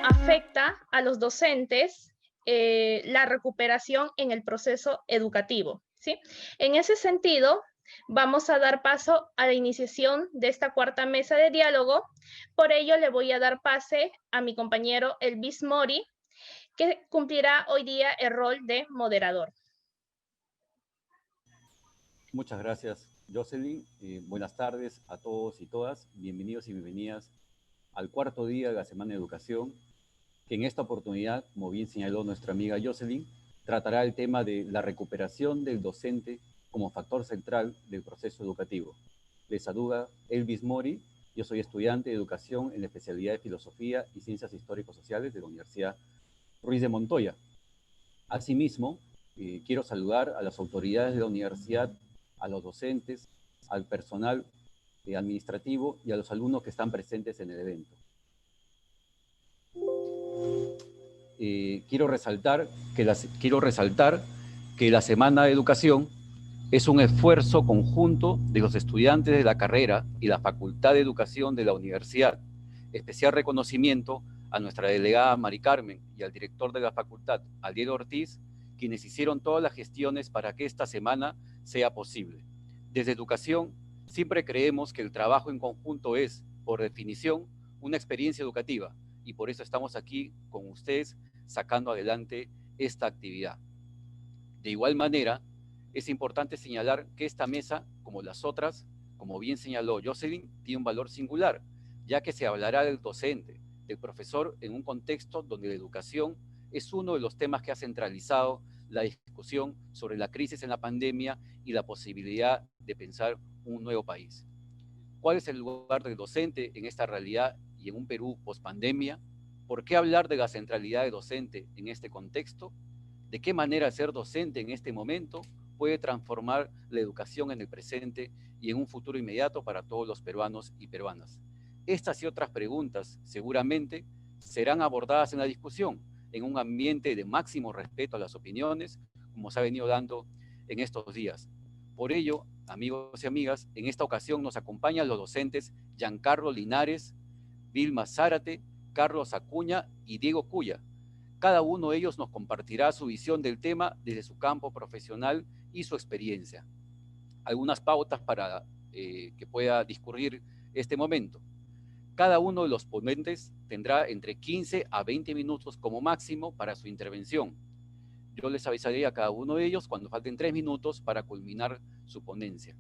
Afecta a los docentes la recuperación en el proceso educativo, ¿sí? En ese sentido, vamos a dar paso a la iniciación de esta cuarta mesa de diálogo. Por ello, le voy a dar pase a mi compañero Elvis Mori, que cumplirá hoy día el rol de moderador. Muchas gracias, Jocelyn. Buenas tardes a todos y todas. Bienvenidos y bienvenidas al cuarto día de la Semana de Educación, que en esta oportunidad, como bien señaló nuestra amiga Jocelyn, tratará el tema de la recuperación del docente como factor central del proceso educativo. Les saluda Elvis Mori. Yo soy estudiante de educación en la especialidad de Filosofía y Ciencias Histórico-Sociales de la Universidad Ruiz de Montoya. Asimismo, quiero saludar a las autoridades de la universidad, a los docentes, al personal administrativo y a los alumnos que están presentes en el evento. Quiero resaltar que la Semana de Educación es un esfuerzo conjunto de los estudiantes de la carrera y la Facultad de Educación de la universidad. Especial reconocimiento a nuestra delegada Mari Carmen y al director de la facultad, Ariel Ortiz, quienes hicieron todas las gestiones para que esta semana sea posible. Desde Educación, siempre creemos que el trabajo en conjunto es, por definición, una experiencia educativa, y por eso estamos aquí con ustedes sacando adelante esta actividad. De igual manera, es importante señalar que esta mesa, como las otras, como bien señaló Jocelyn, tiene un valor singular, ya que se hablará del docente, del profesor, en un contexto donde la educación es uno de los temas que ha centralizado la discusión sobre la crisis en la pandemia y la posibilidad de pensar un nuevo país. ¿Cuál es el lugar del docente en esta realidad y en un Perú post-pandemia? ¿Por qué hablar de la centralidad del docente en este contexto? ¿De qué manera ser docente en este momento puede transformar la educación en el presente y en un futuro inmediato para todos los peruanos y peruanas? Estas y otras preguntas seguramente serán abordadas en la discusión, en un ambiente de máximo respeto a las opiniones, como se ha venido dando en estos días. Por ello, amigos y amigas, en esta ocasión nos acompañan los docentes Giancarlo Linares, Vilma Zárate, Carlos Acuña y Diego Cuya. Cada uno de ellos nos compartirá su visión del tema desde su campo profesional y su experiencia. Algunas pautas para que pueda discurrir este momento. Cada uno de los ponentes tendrá entre 15 a 20 minutos como máximo para su intervención. Yo les avisaré a cada uno de ellos cuando falten 3 minutos para culminar su ponencia.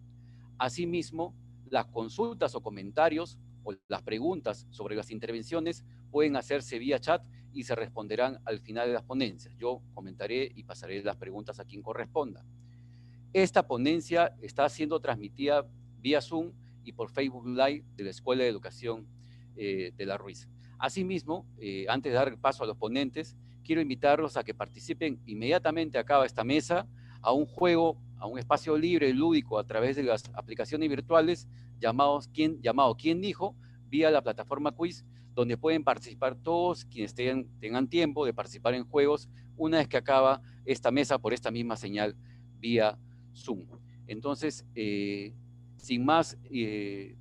Asimismo, las consultas o comentarios o las preguntas sobre las intervenciones pueden hacerse vía chat y se responderán al final de las ponencias. Yo comentaré y pasaré las preguntas a quien corresponda. Esta ponencia está siendo transmitida vía Zoom y por Facebook Live de la Escuela de Educación de la Ruiz. Asimismo, antes de dar paso a los ponentes, quiero invitarlos a que participen inmediatamente acá a esta mesa, a un juego, a un espacio libre, lúdico, a través de las aplicaciones virtuales llamado ¿Quién dijo?, vía la plataforma Quiz, donde pueden participar todos quienes tengan tiempo de participar en juegos una vez que acaba esta mesa por esta misma señal vía Zoom. Entonces, sin más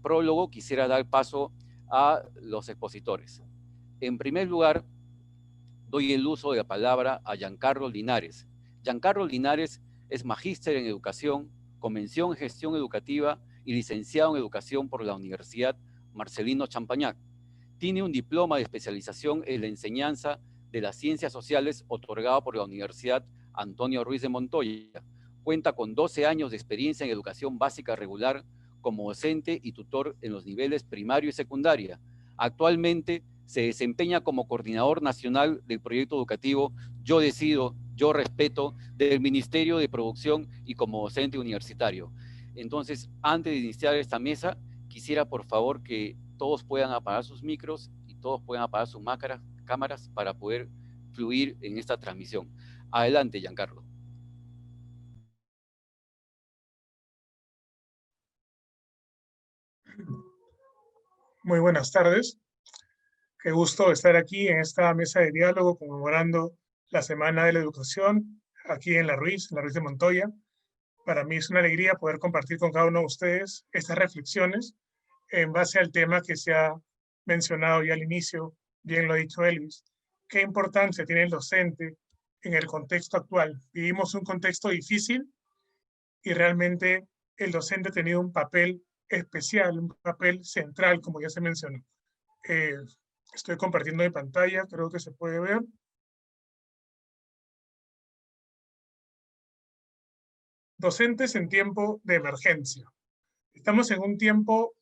prólogo, quisiera dar paso a los expositores. En primer lugar, doy el uso de la palabra a Giancarlo Linares. Giancarlo Linares es magíster en educación, con mención en gestión educativa y licenciado en educación por la Universidad Marcelino Champañat. Tiene un diploma de especialización en la enseñanza de las ciencias sociales otorgado por la Universidad Antonio Ruiz de Montoya. Cuenta con 12 años de experiencia en educación básica regular como docente y tutor en los niveles primario y secundaria. Actualmente se desempeña como coordinador nacional del proyecto educativo Yo Decido, Yo Respeto del Ministerio de Producción y como docente universitario. Entonces, antes de iniciar esta mesa, quisiera por favor que todos puedan apagar sus micros y todos puedan apagar sus cámaras para poder fluir en esta transmisión. Adelante, Giancarlo. Muy buenas tardes. Qué gusto estar aquí en esta mesa de diálogo conmemorando la Semana de la Educación. aquí en La Ruiz de Montoya. Para mí es una alegría poder compartir con cada uno de ustedes estas reflexiones en base al tema que se ha mencionado ya al inicio, bien lo ha dicho Elvis. ¿Qué importancia tiene el docente en el contexto actual? Vivimos un contexto difícil y realmente el docente ha tenido un papel especial, un papel central, como ya se mencionó. Estoy compartiendo mi pantalla, creo que se puede ver. Docentes en tiempo de emergencia. Estamos en un tiempo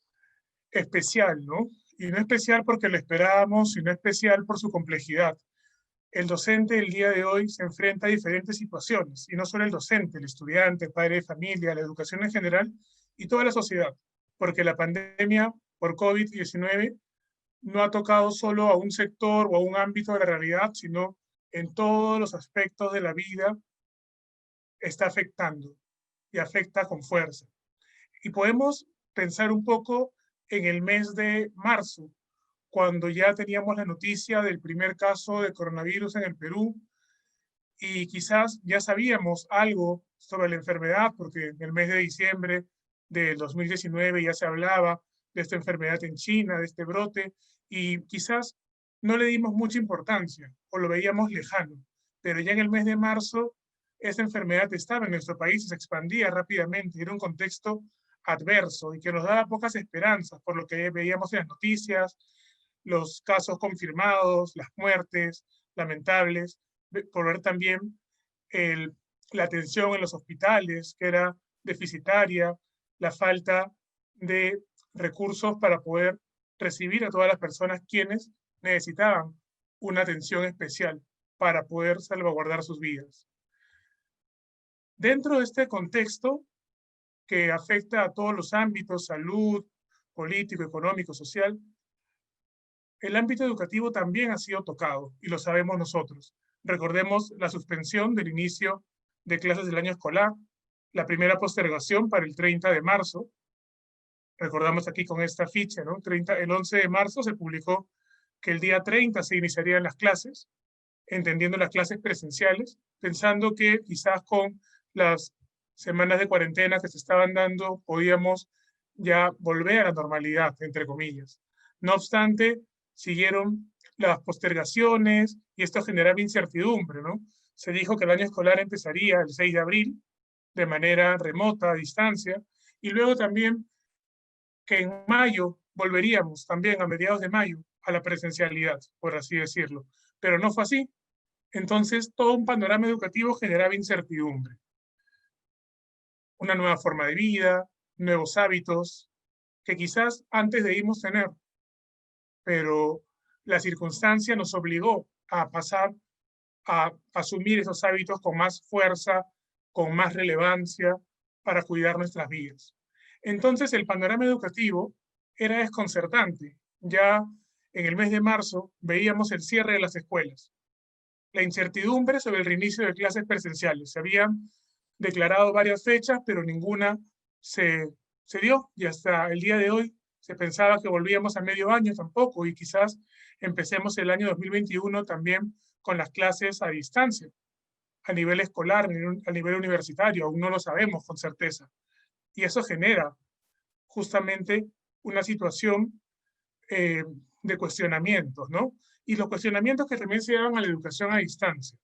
especial, ¿no? Y no especial porque lo esperábamos, sino especial por su complejidad. El docente el día de hoy se enfrenta a diferentes situaciones, y no solo el docente, el estudiante, el padre de familia, la educación en general y toda la sociedad, porque la pandemia por COVID-19 no ha tocado solo a un sector o a un ámbito de la realidad, sino en todos los aspectos de la vida está afectando y afecta con fuerza. Y podemos pensar un poco en el mes de marzo, cuando ya teníamos la noticia del primer caso de coronavirus en el Perú y quizás ya sabíamos algo sobre la enfermedad, porque en el mes de diciembre del 2019 ya se hablaba de esta enfermedad en China, de este brote, y quizás no le dimos mucha importancia o lo veíamos lejano, pero ya en el mes de marzo esta enfermedad estaba en nuestro país y se expandía rápidamente, era un contexto adverso y que nos daba pocas esperanzas por lo que veíamos en las noticias, los casos confirmados, las muertes lamentables, por ver también la atención en los hospitales, que era deficitaria, la falta de recursos para poder recibir a todas las personas quienes necesitaban una atención especial para poder salvaguardar sus vidas. Dentro de este contexto, que afecta a todos los ámbitos, salud, político, económico, social, el ámbito educativo también ha sido tocado, y lo sabemos nosotros. Recordemos la suspensión del inicio de clases del año escolar, la primera postergación para el 30 de marzo. Recordamos aquí con esta ficha, ¿no? El 11 de marzo se publicó que el día 30 se iniciarían las clases, entendiendo las clases presenciales, pensando que quizás con las semanas de cuarentena que se estaban dando podíamos ya volver a la normalidad, entre comillas. No obstante, siguieron las postergaciones y esto generaba incertidumbre, ¿no? Se dijo que el año escolar empezaría el 6 de abril, de manera remota, a distancia, y luego también que en mayo volveríamos, también a mediados de mayo, a la presencialidad, por así decirlo. Pero no fue así. Entonces, todo un panorama educativo generaba incertidumbre. Una nueva forma de vida, nuevos hábitos, que quizás antes debimos tener, pero la circunstancia nos obligó a pasar a asumir esos hábitos con más fuerza, con más relevancia, para cuidar nuestras vidas. Entonces, el panorama educativo era desconcertante. Ya en el mes de marzo veíamos el cierre de las escuelas, la incertidumbre sobre el reinicio de clases presenciales. Se habían declarado varias fechas, pero ninguna se dio, y hasta el día de hoy se pensaba que volvíamos a medio año tampoco, y quizás empecemos el año 2021 también con las clases a distancia, a nivel escolar, a nivel universitario, aún no lo sabemos con certeza. Y eso genera justamente una situación de cuestionamientos, ¿no? Y los cuestionamientos que también se daban a la educación a distancia.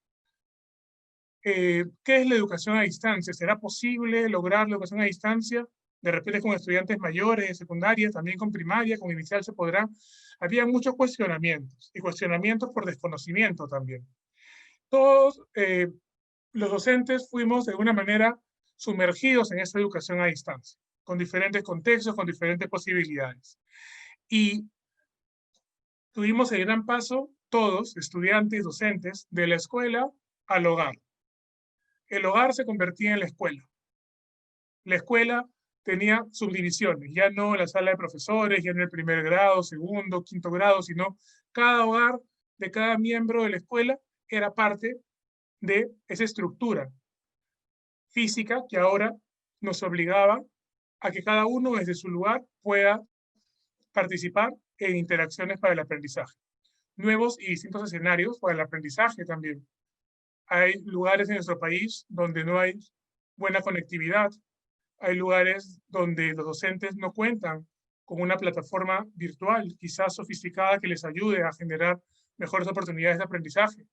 ¿Qué es la educación a distancia? ¿Será posible lograr la educación a distancia? De repente con estudiantes mayores, de secundaria, también con primaria, con inicial se podrá. Había muchos cuestionamientos, y cuestionamientos por desconocimiento también. Todos los docentes fuimos de alguna manera sumergidos en esta educación a distancia, con diferentes contextos, con diferentes posibilidades. Y tuvimos el gran paso, todos, estudiantes, docentes, de la escuela al hogar. El hogar se convertía en la escuela. La escuela tenía subdivisiones, ya no la sala de profesores, ya no el primer grado, segundo, quinto grado, sino cada hogar de cada miembro de la escuela era parte de esa estructura física que ahora nos obligaba a que cada uno desde su lugar pueda participar en interacciones para el aprendizaje. Nuevos y distintos escenarios para el aprendizaje también. Hay lugares en nuestro país donde no hay buena conectividad. Hay lugares donde los docentes no cuentan con una plataforma virtual, quizás sofisticada, que les ayude a generar mejores oportunidades de aprendizaje,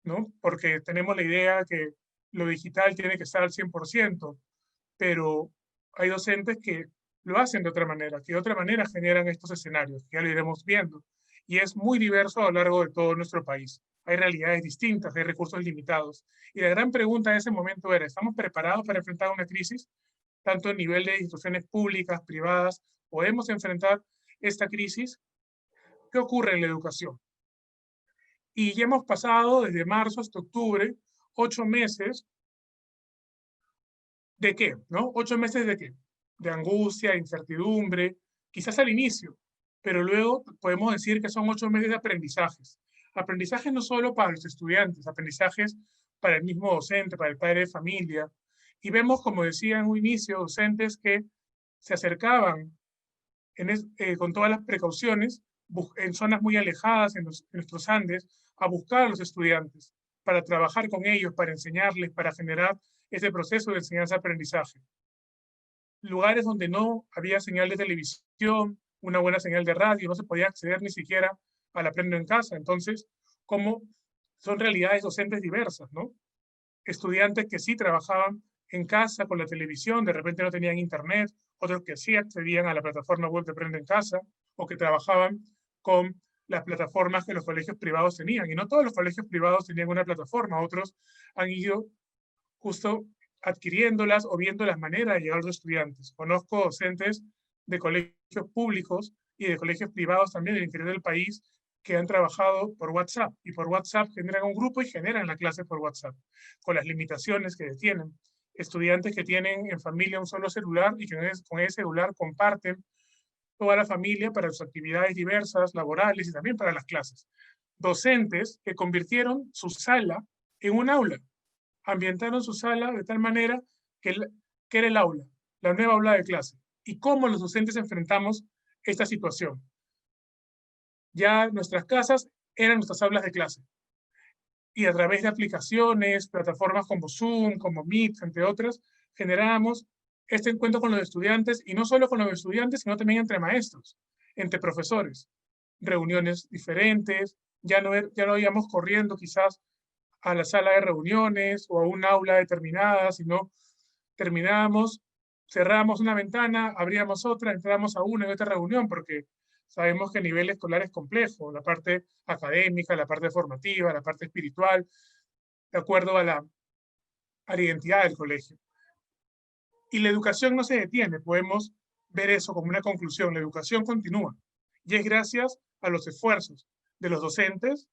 ¿no? Porque tenemos la idea que lo digital tiene que estar al 100%, pero hay docentes que lo hacen de otra manera, que de otra manera generan estos escenarios, que ya lo iremos viendo. Y es muy diverso a lo largo de todo nuestro país. Hay realidades distintas, hay recursos limitados. Y la gran pregunta en ese momento era, ¿estamos preparados para enfrentar una crisis? Tanto a nivel de instituciones públicas, privadas, ¿podemos enfrentar esta crisis? ¿Qué ocurre en la educación? Y ya hemos pasado desde marzo hasta octubre 8 meses. ¿De qué? ¿No? 8 meses de qué? De angustia, incertidumbre, quizás al inicio, pero luego podemos decir que son 8 meses de aprendizajes. Aprendizajes no solo para los estudiantes, aprendizajes para el mismo docente, para el padre de familia. Y vemos, como decía en un inicio, docentes que se acercaban con todas las precauciones en zonas muy alejadas en nuestros Andes a buscar a los estudiantes para trabajar con ellos, para enseñarles, para generar ese proceso de enseñanza-aprendizaje. Lugares donde no había señal de televisión, una buena señal de radio, no se podía acceder ni siquiera al aprendo en casa. Entonces, ¿cómo son realidades docentes diversas, ¿no? Estudiantes que sí trabajaban en casa con la televisión, de repente no tenían internet, otros que sí accedían a la plataforma web de Aprende en Casa, o que trabajaban con las plataformas que los colegios privados tenían. Y no todos los colegios privados tenían una plataforma, otros han ido justo adquiriéndolas o viendo las maneras de llegar a los estudiantes. Conozco docentes de colegios públicos y de colegios privados también del interior del país que han trabajado por WhatsApp, y por WhatsApp generan un grupo y generan la clase por WhatsApp, con las limitaciones que tienen. Estudiantes que tienen en familia un solo celular y que con ese celular comparten toda la familia para sus actividades diversas, laborales y también para las clases. Docentes que convirtieron su sala en un aula, ambientaron su sala de tal manera que era el aula, la nueva aula de clase. ¿Y cómo los docentes enfrentamos esta situación? Ya nuestras casas eran nuestras aulas de clase. Y a través de aplicaciones, plataformas como Zoom, como Meet, entre otras, generábamos este encuentro con los estudiantes, y no solo con los estudiantes, sino también entre maestros, entre profesores. Reuniones diferentes, ya no íbamos corriendo quizás a la sala de reuniones o a un aula determinada, sino terminábamos, cerrábamos una ventana, abríamos otra, entrábamos a una y otra reunión, porque sabemos que a nivel escolar es complejo, la parte académica, la parte formativa, la parte espiritual, de acuerdo a la identidad del colegio. Y la educación no se detiene, podemos ver eso como una conclusión, la educación continúa. Y es gracias a los esfuerzos de los docentes,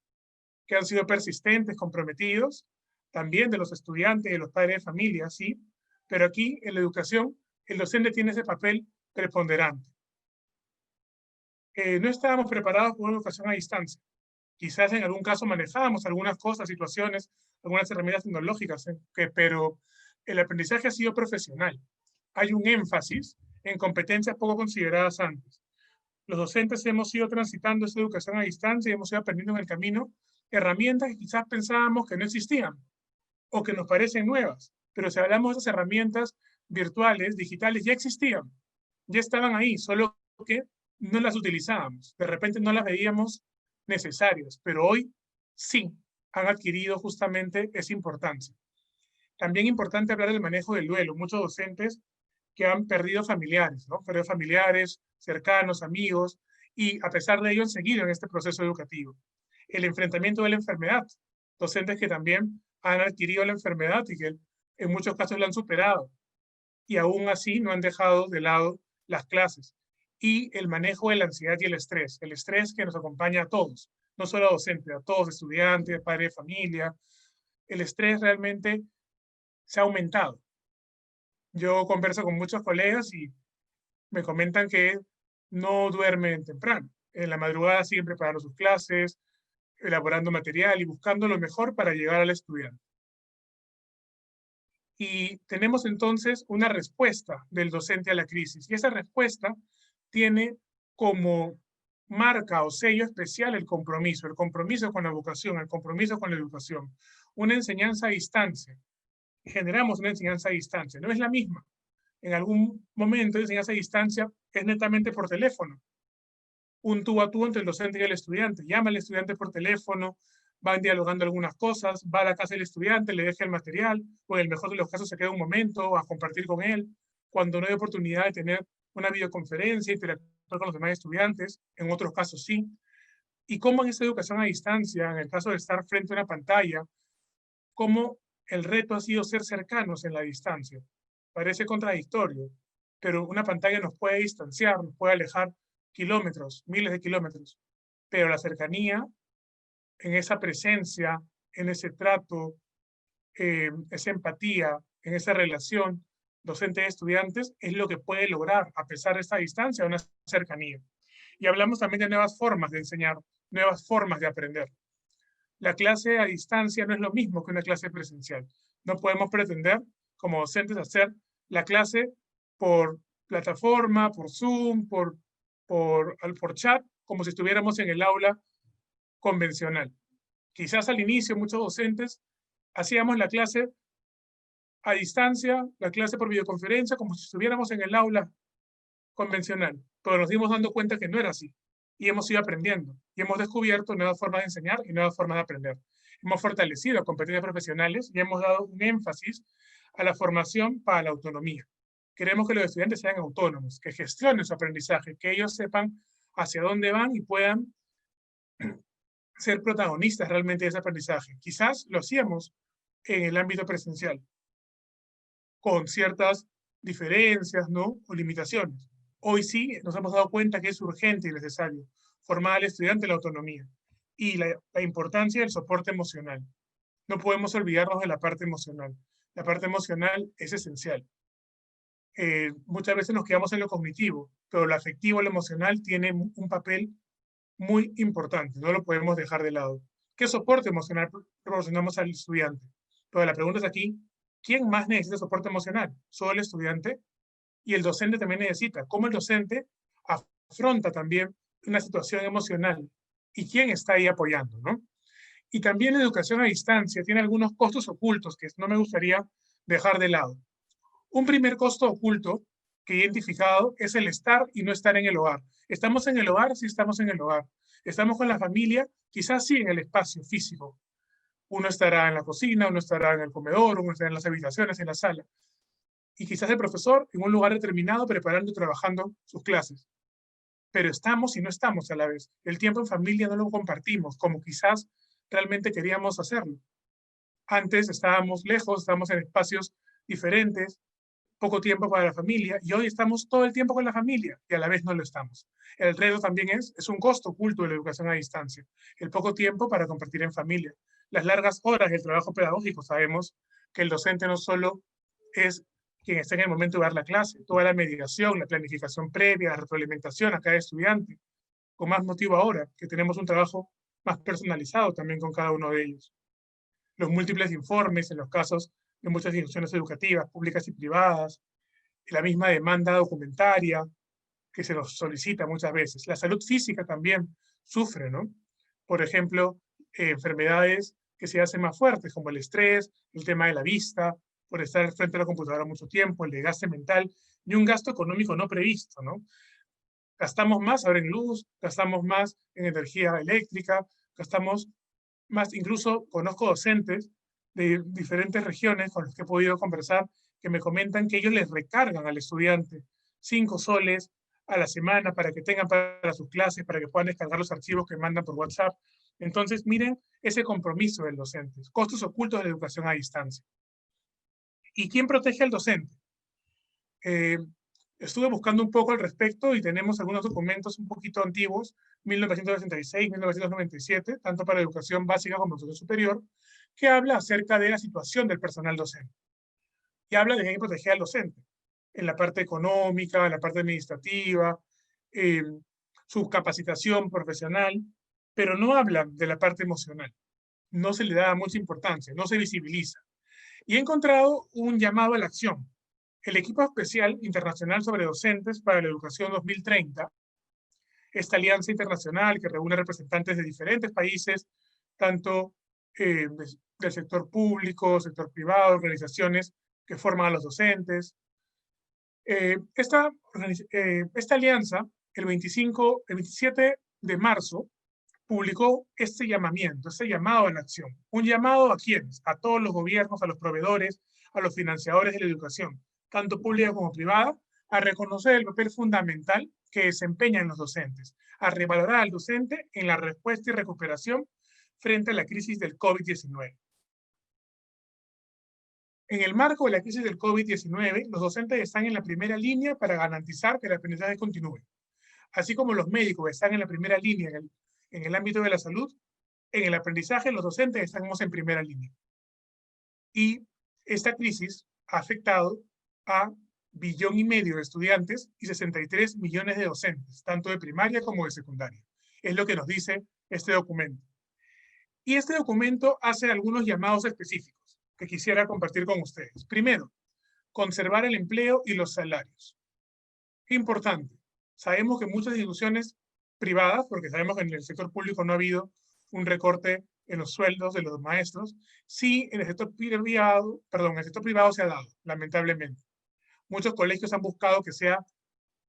que han sido persistentes, comprometidos, también de los estudiantes y de los padres de familia, sí, pero aquí en la educación el docente tiene ese papel preponderante. No estábamos preparados por una educación a distancia. Quizás en algún caso manejábamos algunas cosas, situaciones, algunas herramientas tecnológicas, pero el aprendizaje ha sido profesional. Hay un énfasis en competencias poco consideradas antes. Los docentes hemos ido transitando esta educación a distancia y hemos ido aprendiendo en el camino herramientas que quizás pensábamos que no existían o que nos parecen nuevas, pero si hablamos de esas herramientas virtuales, digitales, ya existían, ya estaban ahí, solo que no las utilizábamos, de repente no las veíamos necesarias, pero hoy sí han adquirido justamente esa importancia. También importante hablar del manejo del duelo. Muchos docentes que han perdido familiares, ¿no? Perdido familiares, cercanos, amigos, y a pesar de ello han seguido en este proceso educativo. El enfrentamiento de la enfermedad. Docentes que también han adquirido la enfermedad y que en muchos casos la han superado, y aún así no han dejado de lado las clases. Y el manejo de la ansiedad y el estrés que nos acompaña a todos, no solo a docentes, a todos, estudiantes, padres de familia. El estrés realmente se ha aumentado. Yo converso con muchos colegas y me comentan que no duermen temprano. En la madrugada siguen preparando sus clases, elaborando material y buscando lo mejor para llegar al estudiante. Y tenemos entonces una respuesta del docente a la crisis. Y esa respuesta tiene como marca o sello especial el compromiso con la vocación, el compromiso con la educación. una enseñanza a distancia. Generamos una enseñanza a distancia. No es la misma. En algún momento la enseñanza a distancia es netamente por teléfono. Un tú a tú entre el docente y el estudiante. Llama al estudiante por teléfono, van dialogando algunas cosas, va a la casa del estudiante, le deja el material, o en el mejor de los casos se queda un momento a compartir con él. Cuando no hay oportunidad de tener una videoconferencia, interactuar con los demás estudiantes, en otros casos sí. Y cómo en esta educación a distancia, en el caso de estar frente a una pantalla, cómo el reto ha sido ser cercanos en la distancia. Parece contradictorio, pero una pantalla nos puede distanciar, nos puede alejar kilómetros, miles de kilómetros, pero la cercanía, en esa presencia, en ese trato, esa empatía, en esa relación docente-estudiantes, es lo que puede lograr, a pesar de esta distancia, una cercanía. Y hablamos también de nuevas formas de enseñar, nuevas formas de aprender. La clase a distancia no es lo mismo que una clase presencial. No podemos pretender, como docentes, hacer la clase por plataforma, por Zoom, por chat, como si estuviéramos en el aula convencional. Quizás al inicio muchos docentes hacíamos la clase a distancia, la clase por videoconferencia, como si estuviéramos en el aula convencional, pero nos dimos dando cuenta que no era así. Y hemos ido aprendiendo, y hemos descubierto nuevas formas de enseñar y nuevas formas de aprender. Hemos fortalecido competencias profesionales y hemos dado un énfasis a la formación para la autonomía. Queremos que los estudiantes sean autónomos, que gestionen su aprendizaje, que ellos sepan hacia dónde van y puedan ser protagonistas realmente de ese aprendizaje. Quizás lo hacíamos en el ámbito presencial, con ciertas diferencias, ¿no? O limitaciones. Hoy sí nos hemos dado cuenta que es urgente y necesario formar al estudiante la autonomía y la importancia del soporte emocional. No podemos olvidarnos de la parte emocional. La parte emocional es esencial. Muchas veces nos quedamos en lo cognitivo, pero lo afectivo, lo emocional tiene un papel muy importante, no lo podemos dejar de lado. ¿Qué soporte emocional proporcionamos al estudiante? Pero la pregunta es aquí, ¿quién más necesita soporte emocional? ¿Solo el estudiante? Y el docente también necesita. ¿Cómo el docente afronta también una situación emocional? ¿Y quién está ahí apoyando, no? Y también la educación a distancia tiene algunos costos ocultos que no me gustaría dejar de lado. Un primer costo oculto que he identificado es el estar y no estar en el hogar. ¿Estamos en el hogar? Sí, estamos en el hogar. ¿Estamos con la familia? Quizás sí en el espacio físico. Uno estará en la cocina, uno estará en el comedor, uno estará en las habitaciones, en la sala. Y quizás el profesor en un lugar determinado preparando y trabajando sus clases. Pero estamos y no estamos a la vez. El tiempo en familia no lo compartimos como quizás realmente queríamos hacerlo. Antes estábamos lejos, estábamos en espacios diferentes, poco tiempo para la familia, y hoy estamos todo el tiempo con la familia y a la vez no lo estamos. El reto también es un costo oculto de la educación a distancia, el poco tiempo para compartir en familia. Las largas horas del trabajo pedagógico, sabemos que el docente no solo es quien está en el momento de dar la clase, toda la mediación, la planificación previa, la retroalimentación a cada estudiante, con más motivo ahora que tenemos un trabajo más personalizado también con cada uno de ellos. Los múltiples informes en los casos de muchas instituciones educativas, públicas y privadas, la misma demanda documentaria que se nos solicita muchas veces. La salud física también sufre, ¿no? Por ejemplo, enfermedades que se hacen más fuertes, como el estrés, el tema de la vista, por estar frente a la computadora mucho tiempo, el desgaste mental y un gasto económico no previsto, ¿no? Gastamos más ahora en luz, gastamos más en energía eléctrica, gastamos más, incluso conozco docentes de diferentes regiones con los que he podido conversar que me comentan que ellos les recargan al estudiante 5 soles a la semana para que tengan para sus clases, para que puedan descargar los archivos que mandan por WhatsApp. Entonces, miren ese compromiso del docente, costos ocultos de la educación a distancia. ¿Y quién protege al docente? Estuve buscando un poco al respecto y tenemos algunos documentos un poquito antiguos, 1966, 1997, tanto para educación básica como educación superior, que habla acerca de la situación del personal docente. Y habla de que hay que proteger al docente en la parte económica, en la parte administrativa, su capacitación profesional, pero no habla de la parte emocional. No se le da mucha importancia, no se visibiliza. Y he encontrado un llamado a la acción. El equipo especial internacional sobre docentes para la educación 2030, esta alianza internacional que reúne representantes de diferentes países, tanto de del sector público, sector privado, organizaciones que forman a los docentes. Esta alianza, el 27 de marzo, publicó este llamamiento, este llamado a la acción. ¿Un llamado a quiénes? A todos los gobiernos, a los proveedores, a los financiadores de la educación, tanto pública como privada, a reconocer el papel fundamental que desempeñan los docentes, a revalorar al docente en la respuesta y recuperación frente a la crisis del COVID-19. En el marco de la crisis del COVID-19, los docentes están en la primera línea para garantizar que el aprendizaje continúe. Así como los médicos están en la primera línea en el ámbito de la salud, en el aprendizaje los docentes estamos en primera línea. Y esta crisis ha afectado a 1,5 billones de estudiantes y 63 millones de docentes, tanto de primaria como de secundaria. Es lo que nos dice este documento. Y este documento hace algunos llamados específicos que quisiera compartir con ustedes. Primero, conservar el empleo y los salarios. Importante. Sabemos que muchas instituciones privadas, porque sabemos que en el sector público no ha habido un recorte en los sueldos de los maestros, sí en el sector privado se ha dado, lamentablemente. Muchos colegios han buscado que sea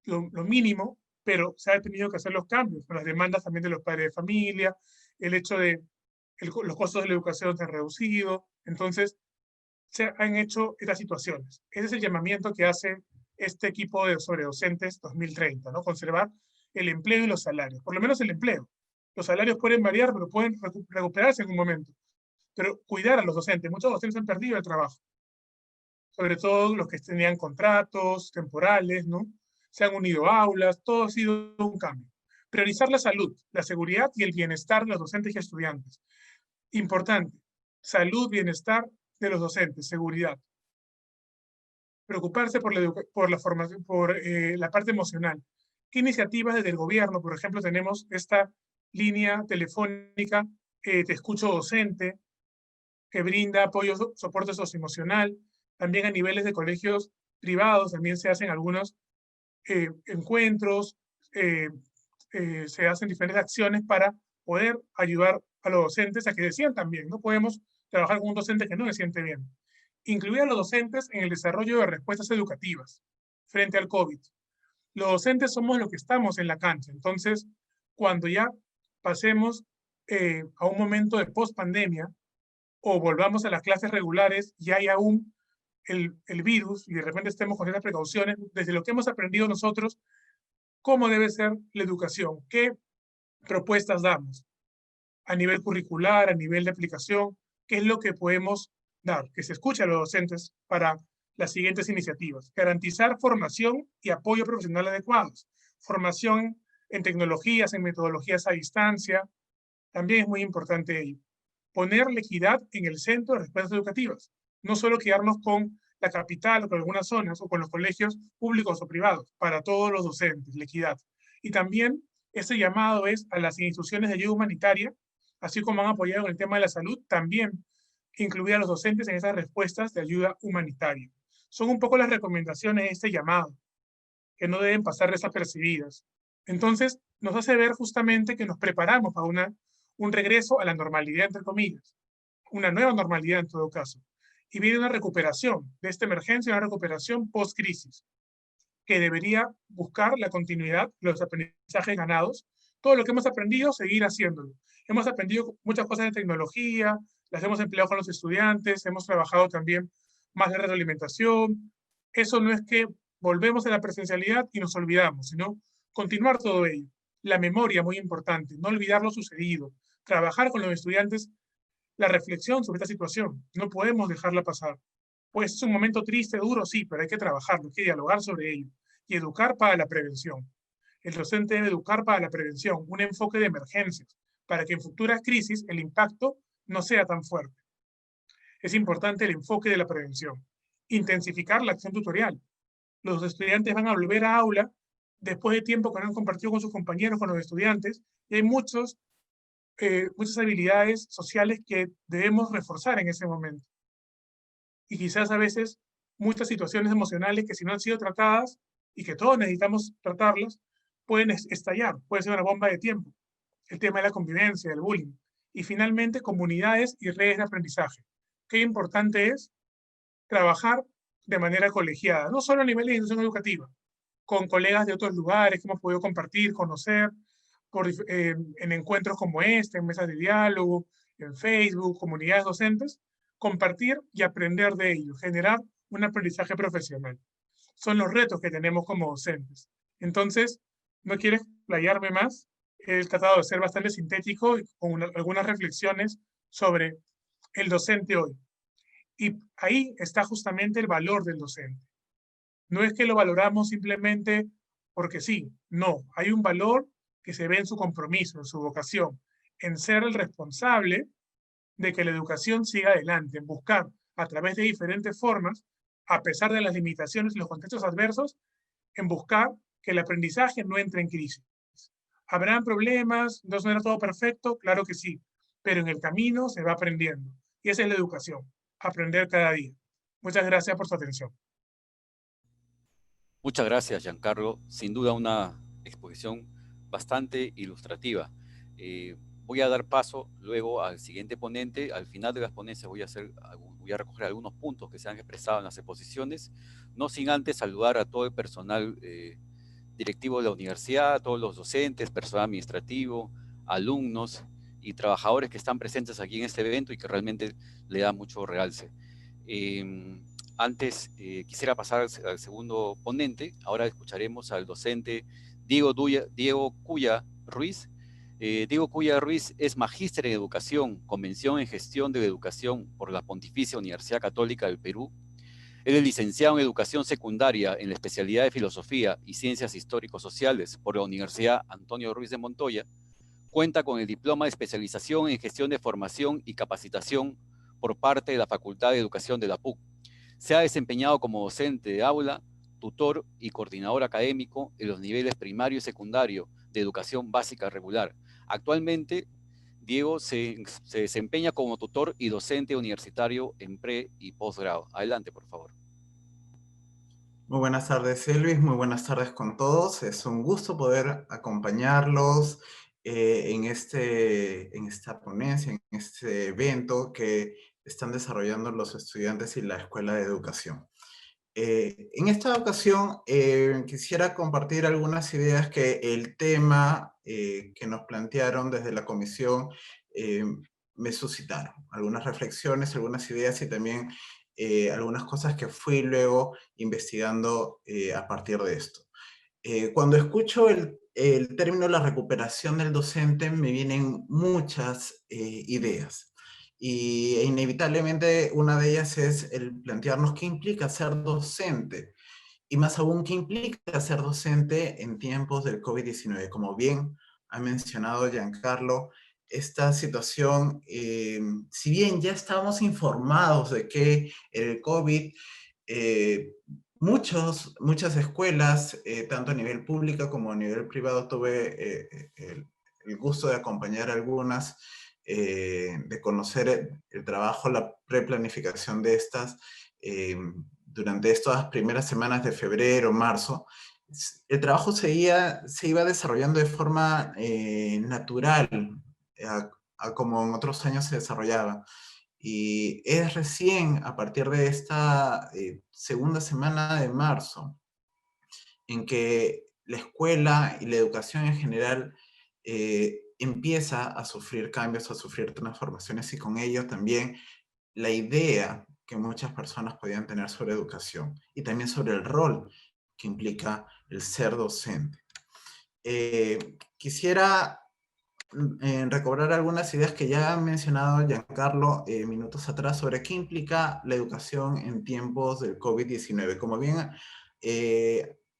lo mínimo, pero se ha tenido que hacer los cambios, con las demandas también de los padres de familia, el hecho de los costos de la educación se han reducido, entonces se han hecho estas situaciones. Ese es el llamamiento que hace este equipo de sobredocentes 2030, ¿no? Conservar el empleo y los salarios, por lo menos el empleo. Los salarios pueden variar, pero pueden recuperarse en un momento. Pero cuidar a los docentes. Muchos docentes han perdido el trabajo, sobre todo los que tenían contratos temporales, ¿no? Se han unido a aulas, todo ha sido un cambio. Priorizar la salud, la seguridad y el bienestar de los docentes y estudiantes. Importante, salud, bienestar de los docentes, seguridad. Preocuparse por la formación, por la parte emocional. ¿Qué iniciativas desde el gobierno? Por ejemplo, tenemos esta línea telefónica, Te Escucho Docente, que brinda apoyo, soporte socioemocional. También a niveles de colegios privados también se hacen algunos encuentros, se hacen diferentes acciones para poder ayudar a los docentes a que se sientan bien. No podemos trabajar con un docente que no se siente bien. Incluir a los docentes en el desarrollo de respuestas educativas frente al COVID. Los docentes somos los que estamos en la cancha. Entonces, cuando ya pasemos a un momento de post-pandemia o volvamos a las clases regulares y hay aún el virus y de repente estemos con esas precauciones, desde lo que hemos aprendido nosotros, cómo debe ser la educación, qué propuestas damos a nivel curricular, a nivel de aplicación, qué es lo que podemos dar, que se escuche a los docentes para las siguientes iniciativas. Garantizar formación y apoyo profesional adecuados. Formación en tecnologías, en metodologías a distancia. También es muy importante ello. Poner la equidad en el centro de respuestas educativas. No solo quedarnos con la capital o con algunas zonas o con los colegios públicos o privados, para todos los docentes, la equidad. Y también ese llamado es a las instituciones de ayuda humanitaria, así como han apoyado en el tema de la salud, también incluir a los docentes en esas respuestas de ayuda humanitaria. Son un poco las recomendaciones de este llamado, que no deben pasar desapercibidas. Entonces, nos hace ver justamente que nos preparamos para un regreso a la normalidad, entre comillas, una nueva normalidad en todo caso. Y viene una recuperación de esta emergencia, una recuperación post-crisis, que debería buscar la continuidad de los aprendizajes ganados. Todo lo que hemos aprendido, seguir haciéndolo. Hemos aprendido muchas cosas de tecnología, las hemos empleado con los estudiantes, hemos trabajado también más de retroalimentación. Eso no es que volvemos a la presencialidad y nos olvidamos, sino continuar todo ello. La memoria, muy importante, no olvidar lo sucedido, trabajar con los estudiantes la reflexión sobre esta situación. No podemos dejarla pasar. Pues es un momento triste, duro, sí, pero hay que trabajarlo, hay que dialogar sobre ello y educar para la prevención. El docente debe educar para la prevención, un enfoque de emergencias, para que en futuras crisis el impacto no sea tan fuerte. Es importante el enfoque de la prevención. Intensificar la acción tutorial. Los estudiantes van a volver a aula después de tiempo que no han compartido con sus compañeros, con los estudiantes, y hay muchas habilidades sociales que debemos reforzar en ese momento. Y quizás a veces muchas situaciones emocionales que si no han sido tratadas y que todos necesitamos tratarlas, pueden estallar, puede ser una bomba de tiempo. El tema de la convivencia, del bullying. Y finalmente, comunidades y redes de aprendizaje. Qué importante es trabajar de manera colegiada, no solo a nivel de institución educativa, con colegas de otros lugares que hemos podido compartir, conocer, en encuentros como este, en mesas de diálogo, en Facebook, comunidades docentes, compartir y aprender de ello, generar un aprendizaje profesional. Son los retos que tenemos como docentes. Entonces, no quiero explayarme más, he tratado de ser bastante sintético y con algunas reflexiones sobre el docente hoy. Y ahí está justamente el valor del docente. No es que lo valoramos simplemente porque sí, no. Hay un valor que se ve en su compromiso, en su vocación, en ser el responsable de que la educación siga adelante, en buscar a través de diferentes formas, a pesar de las limitaciones y los contextos adversos, en buscar que el aprendizaje no entre en crisis. ¿Habrán problemas? ¿No será todo perfecto? Claro que sí, pero en el camino se va aprendiendo. Y esa es la educación, aprender cada día. Muchas gracias por su atención. Muchas gracias, Giancarlo. Sin duda una exposición bastante ilustrativa. Voy a dar paso luego al siguiente ponente. Al final de las ponencias voy a recoger algunos puntos que se han expresado en las exposiciones, no sin antes saludar a todo el personal directivo de la universidad, a todos los docentes, personal administrativo, alumnos y trabajadores que están presentes aquí en este evento y que realmente le da mucho realce. Antes quisiera pasar al segundo ponente. Ahora escucharemos al docente Diego Cuya Ruiz. Diego Cuya Ruiz es magíster en educación, convención en gestión de la educación por la Pontificia Universidad Católica del Perú. Él es licenciado en educación secundaria en la especialidad de filosofía y ciencias histórico-sociales por la Universidad Antonio Ruiz de Montoya. Cuenta con el diploma de especialización en gestión de formación y capacitación por parte de la Facultad de Educación de la PUC. Se ha desempeñado como docente de aula, tutor y coordinador académico en los niveles primario y secundario de educación básica regular. Actualmente, Diego se desempeña como tutor y docente universitario en pre y posgrado. Adelante, por favor. Muy buenas tardes, Elvis. Muy buenas tardes con todos. Es un gusto poder acompañarlos en esta ponencia, en este evento que están desarrollando los estudiantes y la Escuela de Educación. En esta ocasión quisiera compartir algunas ideas que el tema que nos plantearon desde la comisión me suscitaron. Algunas reflexiones, algunas ideas y también algunas cosas que fui luego investigando a partir de esto. Cuando escucho el término la recuperación del docente me vienen muchas ideas. Y inevitablemente una de ellas es el plantearnos qué implica ser docente. Y más aún, qué implica ser docente en tiempos del COVID-19. Como bien ha mencionado Giancarlo, esta situación, si bien ya estábamos informados de que el COVID, muchas escuelas, tanto a nivel público como a nivel privado, tuve el gusto de acompañar algunas, de conocer el trabajo, la preplanificación de estas, durante estas primeras semanas de febrero, marzo. El trabajo se iba desarrollando de forma natural, como en otros años se desarrollaba. Y es recién a partir de esta segunda semana de marzo en que la escuela y la educación en general empieza a sufrir cambios, a sufrir transformaciones y con ello también la idea que muchas personas podían tener sobre educación y también sobre el rol que implica el ser docente. Quisiera recobrar algunas ideas que ya ha mencionado Giancarlo minutos atrás sobre qué implica la educación en tiempos del COVID-19. Como bien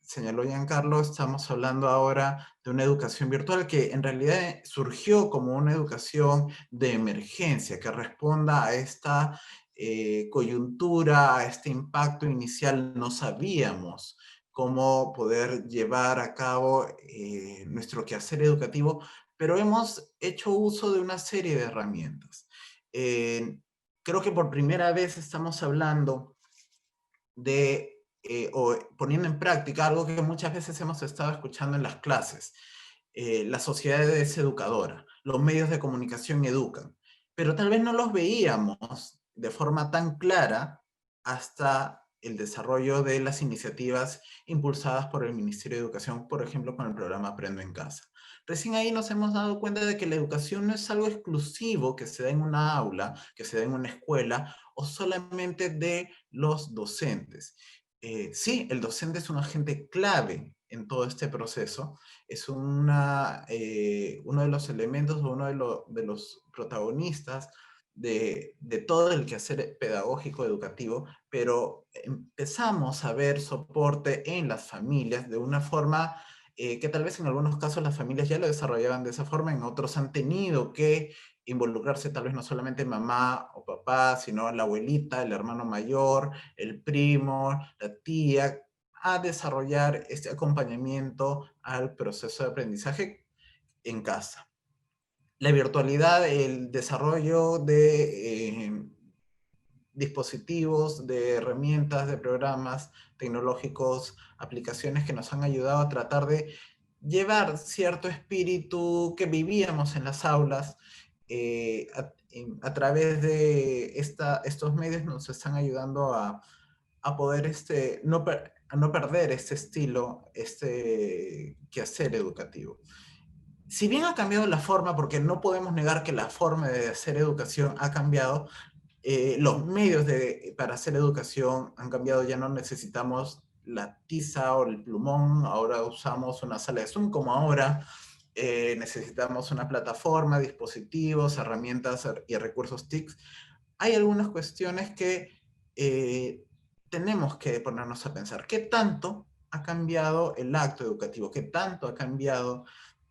señaló Giancarlo, estamos hablando ahora de una educación virtual que en realidad surgió como una educación de emergencia que responda a esta coyuntura, a este impacto inicial. No sabíamos cómo poder llevar a cabo nuestro quehacer educativo, pero hemos hecho uso de una serie de herramientas. Creo que por primera vez estamos hablando de, o poniendo en práctica algo que muchas veces hemos estado escuchando en las clases. La sociedad es educadora. los medios de comunicación educan, pero tal vez no los veíamos de forma tan clara hasta el desarrollo de las iniciativas impulsadas por el Ministerio de Educación, por ejemplo, con el programa Aprendo en Casa. Recién ahí nos hemos dado cuenta de que la educación no es algo exclusivo que se da en una aula, que se da en una escuela, o solamente de los docentes. Sí, el docente es un agente clave en todo este proceso, es uno de los elementos o uno de los protagonistas de todo el quehacer pedagógico educativo, pero empezamos a ver soporte en las familias de una forma que tal vez en algunos casos las familias ya lo desarrollaban de esa forma, en otros han tenido que involucrarse tal vez no solamente mamá o papá, sino la abuelita, el hermano mayor, el primo, la tía, a desarrollar este acompañamiento al proceso de aprendizaje en casa. La virtualidad, el desarrollo de dispositivos, de herramientas, de programas tecnológicos, aplicaciones que nos han ayudado a tratar de llevar cierto espíritu que vivíamos en las aulas, a través de estos medios nos están ayudando a poder a no perder este estilo, este quehacer educativo. Si bien ha cambiado la forma, porque no podemos negar que la forma de hacer educación ha cambiado, los medios para hacer educación han cambiado, ya no necesitamos la tiza o el plumón, ahora usamos una sala de Zoom como ahora, necesitamos una plataforma, dispositivos, herramientas y recursos TIC. Hay algunas cuestiones que tenemos que ponernos a pensar. ¿Qué tanto ha cambiado el acto educativo? ¿Qué tanto ha cambiado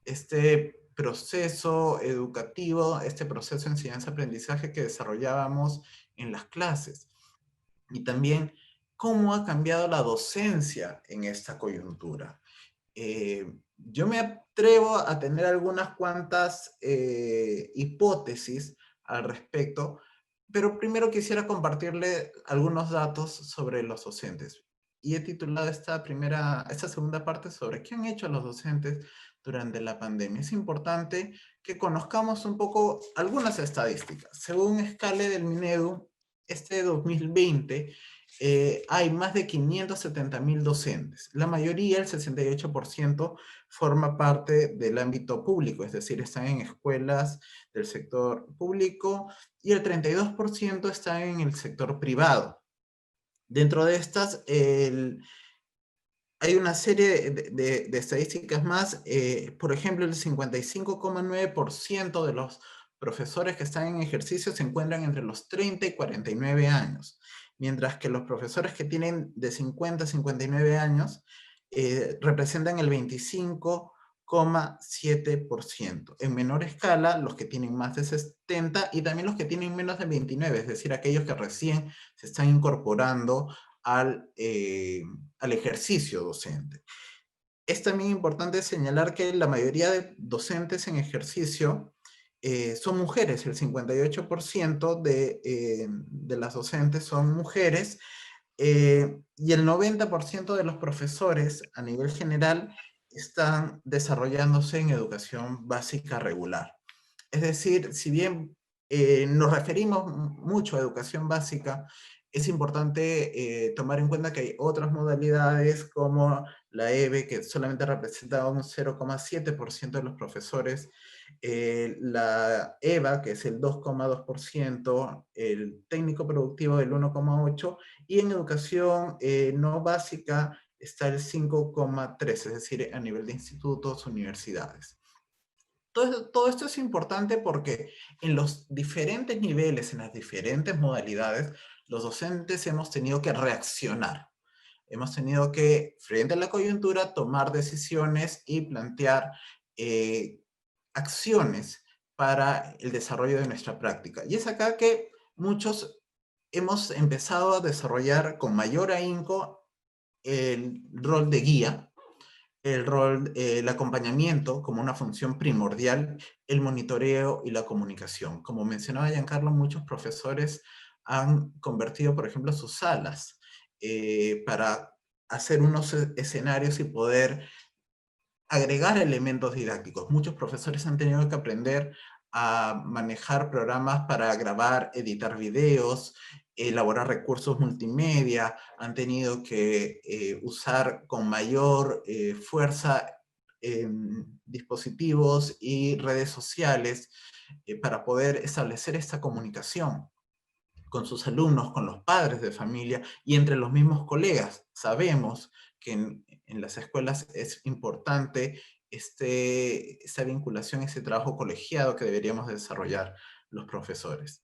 este proceso educativo, este proceso de enseñanza-aprendizaje que desarrollábamos en las clases? Y también, ¿cómo ha cambiado la docencia en esta coyuntura? Yo me atrevo a tener algunas cuantas hipótesis al respecto, pero primero quisiera compartirle algunos datos sobre los docentes. Y he titulado esta segunda parte sobre qué han hecho los docentes durante la pandemia. Es importante que conozcamos un poco algunas estadísticas. Según Scale del Minedu, este 2020 hay más de 570.000 docentes. La mayoría, el 68%, forma parte del ámbito público, es decir, están en escuelas del sector público y el 32% están en el sector privado. Dentro de estas, hay una serie de estadísticas más. Por ejemplo, el 55,9% de los profesores que están en ejercicio se encuentran entre los 30 y 49 años, mientras que los profesores que tienen de 50 a 59 años representan el 25,7%. En menor escala, los que tienen más de 70 y también los que tienen menos de 29, es decir, aquellos que recién se están incorporando al ejercicio docente. Es también importante señalar que la mayoría de docentes en ejercicio son mujeres, el 58% de las docentes son mujeres, y el 90% de los profesores a nivel general están desarrollándose en educación básica regular. Es decir, si bien nos referimos mucho a educación básica, es importante tomar en cuenta que hay otras modalidades como la EBE, que solamente representa un 0,7% de los profesores, la EVA, que es el 2,2%, el técnico productivo del 1,8%, y en educación no básica está el 5,3%, es decir, a nivel de institutos, universidades. Todo esto es importante porque en los diferentes niveles, en las diferentes modalidades, los docentes hemos tenido que reaccionar. Hemos tenido que, frente a la coyuntura, tomar decisiones y plantear acciones para el desarrollo de nuestra práctica. Y es acá que muchos hemos empezado a desarrollar con mayor ahínco el rol de guía, el acompañamiento como una función primordial, el monitoreo y la comunicación. Como mencionaba Giancarlo, muchos profesores han convertido, por ejemplo, sus salas para hacer unos escenarios y poder agregar elementos didácticos. Muchos profesores han tenido que aprender a manejar programas para grabar, editar videos, elaborar recursos multimedia, han tenido que usar con mayor fuerza dispositivos y redes sociales para poder establecer esta comunicación con sus alumnos, con los padres de familia y entre los mismos colegas. Sabemos que en las escuelas es importante esta vinculación, ese trabajo colegiado que deberíamos desarrollar los profesores.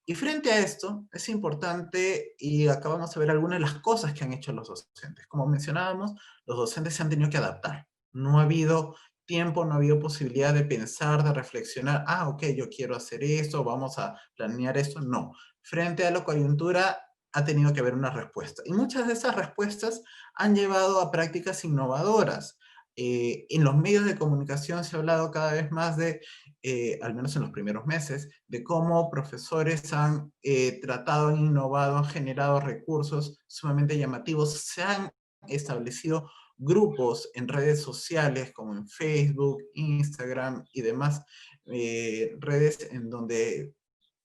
Y frente a esto, es importante, y acá vamos a ver algunas de las cosas que han hecho los docentes. Como mencionábamos, los docentes se han tenido que adaptar. No ha habido tiempo, no ha habido posibilidad de pensar, de reflexionar, ok, yo quiero hacer esto, vamos a planear esto. No. Frente a la coyuntura, ha tenido que haber una respuesta. Y muchas de esas respuestas han llevado a prácticas innovadoras. En los medios de comunicación se ha hablado cada vez más de, al menos en los primeros meses, de cómo profesores han tratado, han innovado, han generado recursos sumamente llamativos. Se han establecido grupos en redes sociales como en Facebook, Instagram y demás redes en donde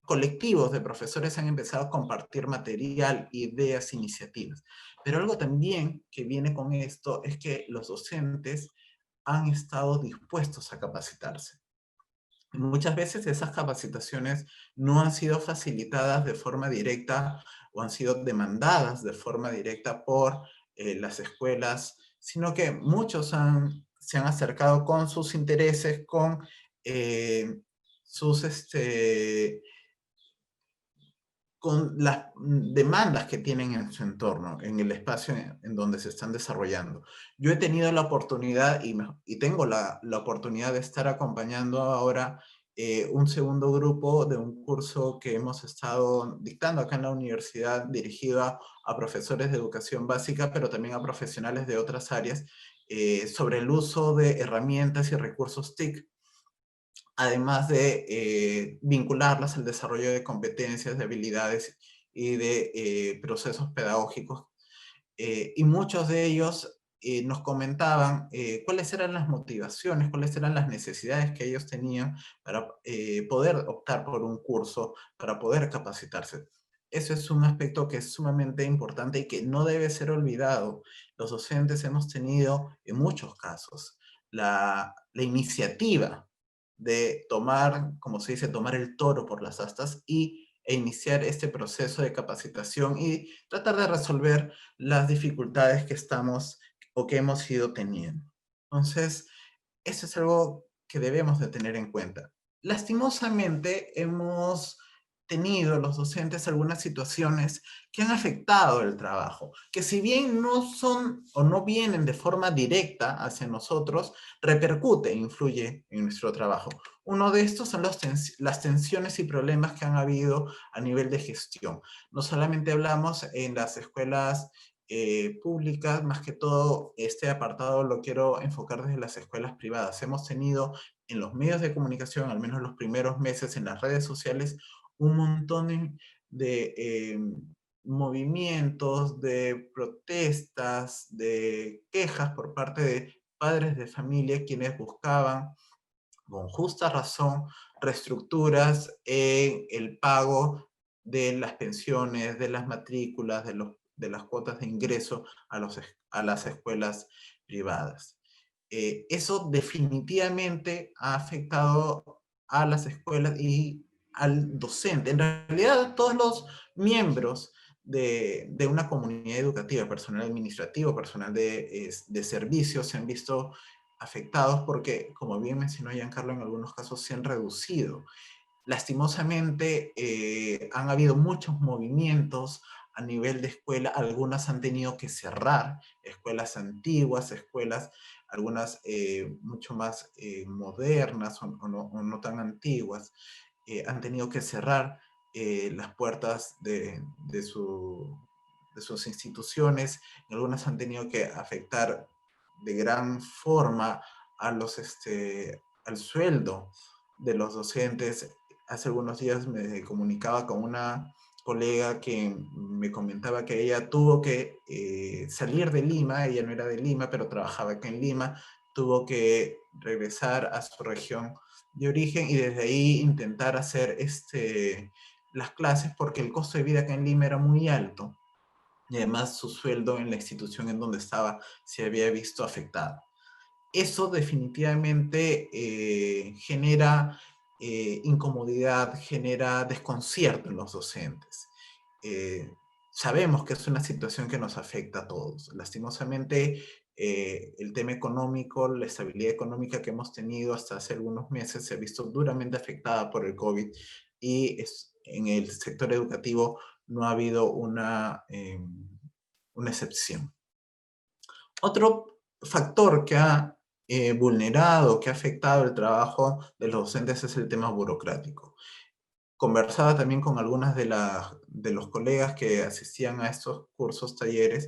colectivos de profesores han empezado a compartir material, ideas, iniciativas. Pero algo también que viene con esto es que los docentes han estado dispuestos a capacitarse. Muchas veces esas capacitaciones no han sido facilitadas de forma directa o han sido demandadas de forma directa por las escuelas, sino que muchos se han acercado con sus intereses, con sus con las demandas que tienen en su entorno, en el espacio en donde se están desarrollando. Yo he tenido la oportunidad y tengo la oportunidad de estar acompañando ahora un segundo grupo de un curso que hemos estado dictando acá en la universidad dirigido a profesores de educación básica, pero también a profesionales de otras áreas, sobre el uso de herramientas y recursos TIC, además de vincularlas al desarrollo de competencias, de habilidades y de procesos pedagógicos. Y muchos de ellos nos comentaban cuáles eran las motivaciones, cuáles eran las necesidades que ellos tenían para poder optar por un curso, para poder capacitarse. Eso es un aspecto que es sumamente importante y que no debe ser olvidado. Los docentes hemos tenido, en muchos casos, la iniciativa de tomar, como se dice, tomar el toro por las astas e iniciar este proceso de capacitación y tratar de resolver las dificultades que estamos o que hemos ido teniendo. Entonces, eso es algo que debemos de tener en cuenta. Lastimosamente, hemos tenido los docentes algunas situaciones que han afectado el trabajo, que si bien no son o no vienen de forma directa hacia nosotros, repercute e influye en nuestro trabajo. Uno de estos son las tensiones y problemas que han habido a nivel de gestión. No solamente hablamos en las escuelas públicas, más que todo este apartado lo quiero enfocar desde las escuelas privadas. Hemos tenido en los medios de comunicación, al menos los primeros meses en las redes sociales, un montón de movimientos, de protestas, de quejas por parte de padres de familia quienes buscaban, con justa razón, reestructuras en el pago de las pensiones, de las matrículas, de las cuotas de ingreso a las escuelas privadas. Eso definitivamente ha afectado a las escuelas y al docente. En realidad, todos los miembros de una comunidad educativa, personal administrativo, personal de servicios, se han visto afectados porque, como bien mencionó Giancarlo, en algunos casos se han reducido. Lastimosamente, han habido muchos movimientos a nivel de escuela, algunas han tenido que cerrar, escuelas antiguas, escuelas, algunas mucho más modernas o no tan antiguas, han tenido que cerrar las puertas de sus instituciones, algunas han tenido que afectar de gran forma al sueldo de los docentes. Hace algunos días me comunicaba con una colega que me comentaba que ella tuvo que salir de Lima, ella no era de Lima, pero trabajaba acá en Lima, tuvo que regresar a su región de origen y desde ahí intentar hacer las clases porque el costo de vida acá en Lima era muy alto y además su sueldo en la institución en donde estaba se había visto afectado. Eso definitivamente genera incomodidad, genera desconcierto en los docentes. Sabemos que es una situación que nos afecta a todos. Lastimosamente, el tema económico, la estabilidad económica que hemos tenido hasta hace algunos meses se ha visto duramente afectada por el COVID y en el sector educativo no ha habido una excepción. Otro factor que ha vulnerado, que ha afectado el trabajo de los docentes es el tema burocrático. Conversaba también con algunas de los colegas que asistían a estos cursos, talleres,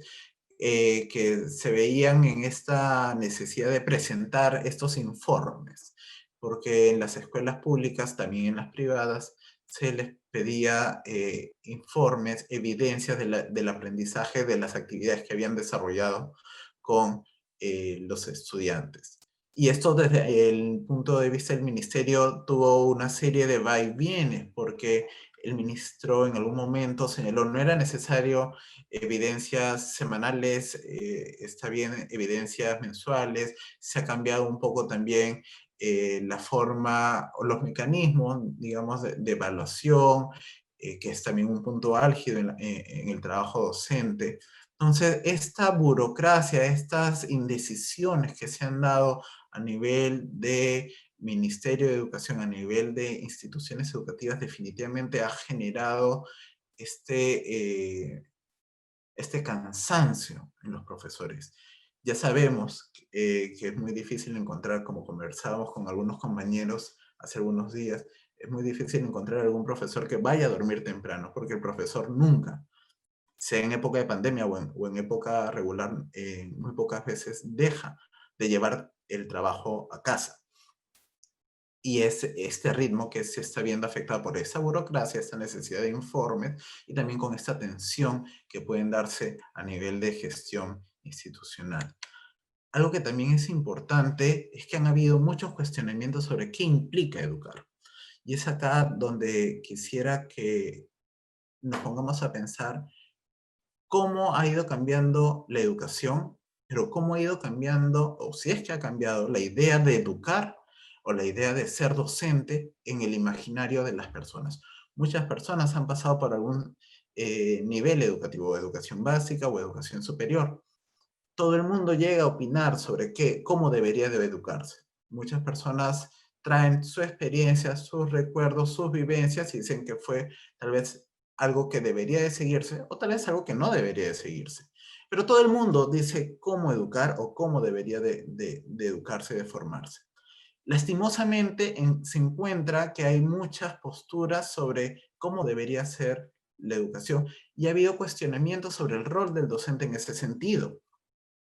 que se veían en esta necesidad de presentar estos informes, porque en las escuelas públicas, también en las privadas, se les pedía informes, evidencias del aprendizaje de las actividades que habían desarrollado con los estudiantes. Y esto desde el punto de vista del ministerio tuvo una serie de va y vienes, porque el ministro en algún momento señaló no era necesario evidencias semanales, está bien evidencias mensuales, se ha cambiado un poco también la forma o los mecanismos, digamos, de evaluación, que es también un punto álgido en el trabajo docente. Entonces, esta burocracia, estas indecisiones que se han dado a nivel de Ministerio de Educación, a nivel de instituciones educativas, definitivamente ha generado este cansancio en los profesores. Ya sabemos que es muy difícil encontrar, como conversábamos con algunos compañeros hace algunos días, es muy difícil encontrar algún profesor que vaya a dormir temprano, porque el profesor nunca, sea en época de pandemia o en época regular, muy pocas veces deja de llevar el trabajo a casa. Y es este ritmo que se está viendo afectado por esa burocracia, esta necesidad de informes y también con esta tensión que pueden darse a nivel de gestión institucional. Algo que también es importante es que han habido muchos cuestionamientos sobre qué implica educar. Y es acá donde quisiera que nos pongamos a pensar cómo ha ido cambiando la educación, pero cómo ha ido cambiando, o si es que ha cambiado, la idea de educar o la idea de ser docente en el imaginario de las personas. Muchas personas han pasado por algún nivel educativo, educación básica o educación superior. Todo el mundo llega a opinar sobre cómo debería de educarse. Muchas personas traen su experiencia, sus recuerdos, sus vivencias y dicen que fue tal vez algo que debería de seguirse o tal vez algo que no debería de seguirse. Pero todo el mundo dice cómo educar o cómo debería de educarse, de formarse. Lastimosamente se encuentra que hay muchas posturas sobre cómo debería ser la educación y ha habido cuestionamientos sobre el rol del docente en ese sentido.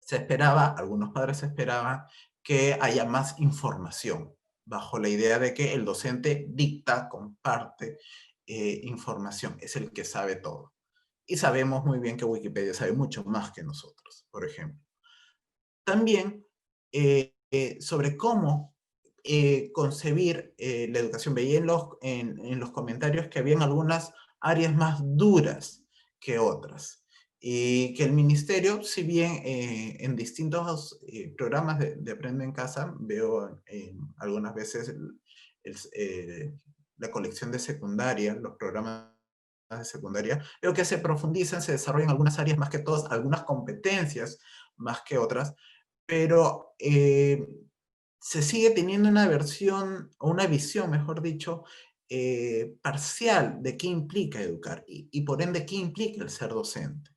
Se esperaba, algunos padres esperaban que haya más información, bajo la idea de que el docente dicta, comparte información, es el que sabe todo. Y sabemos muy bien que Wikipedia sabe mucho más que nosotros, por ejemplo. También sobre cómo concebir la educación. Veía en los comentarios que habían algunas áreas más duras que otras. Y que el ministerio, si bien en distintos programas de Aprende en Casa, veo algunas veces la colección de secundaria, los programas de secundaria, veo que se profundizan, se desarrollan algunas áreas más que todas, algunas competencias más que otras, pero se sigue teniendo una versión, o una visión, mejor dicho, parcial de qué implica educar y por ende qué implica el ser docente.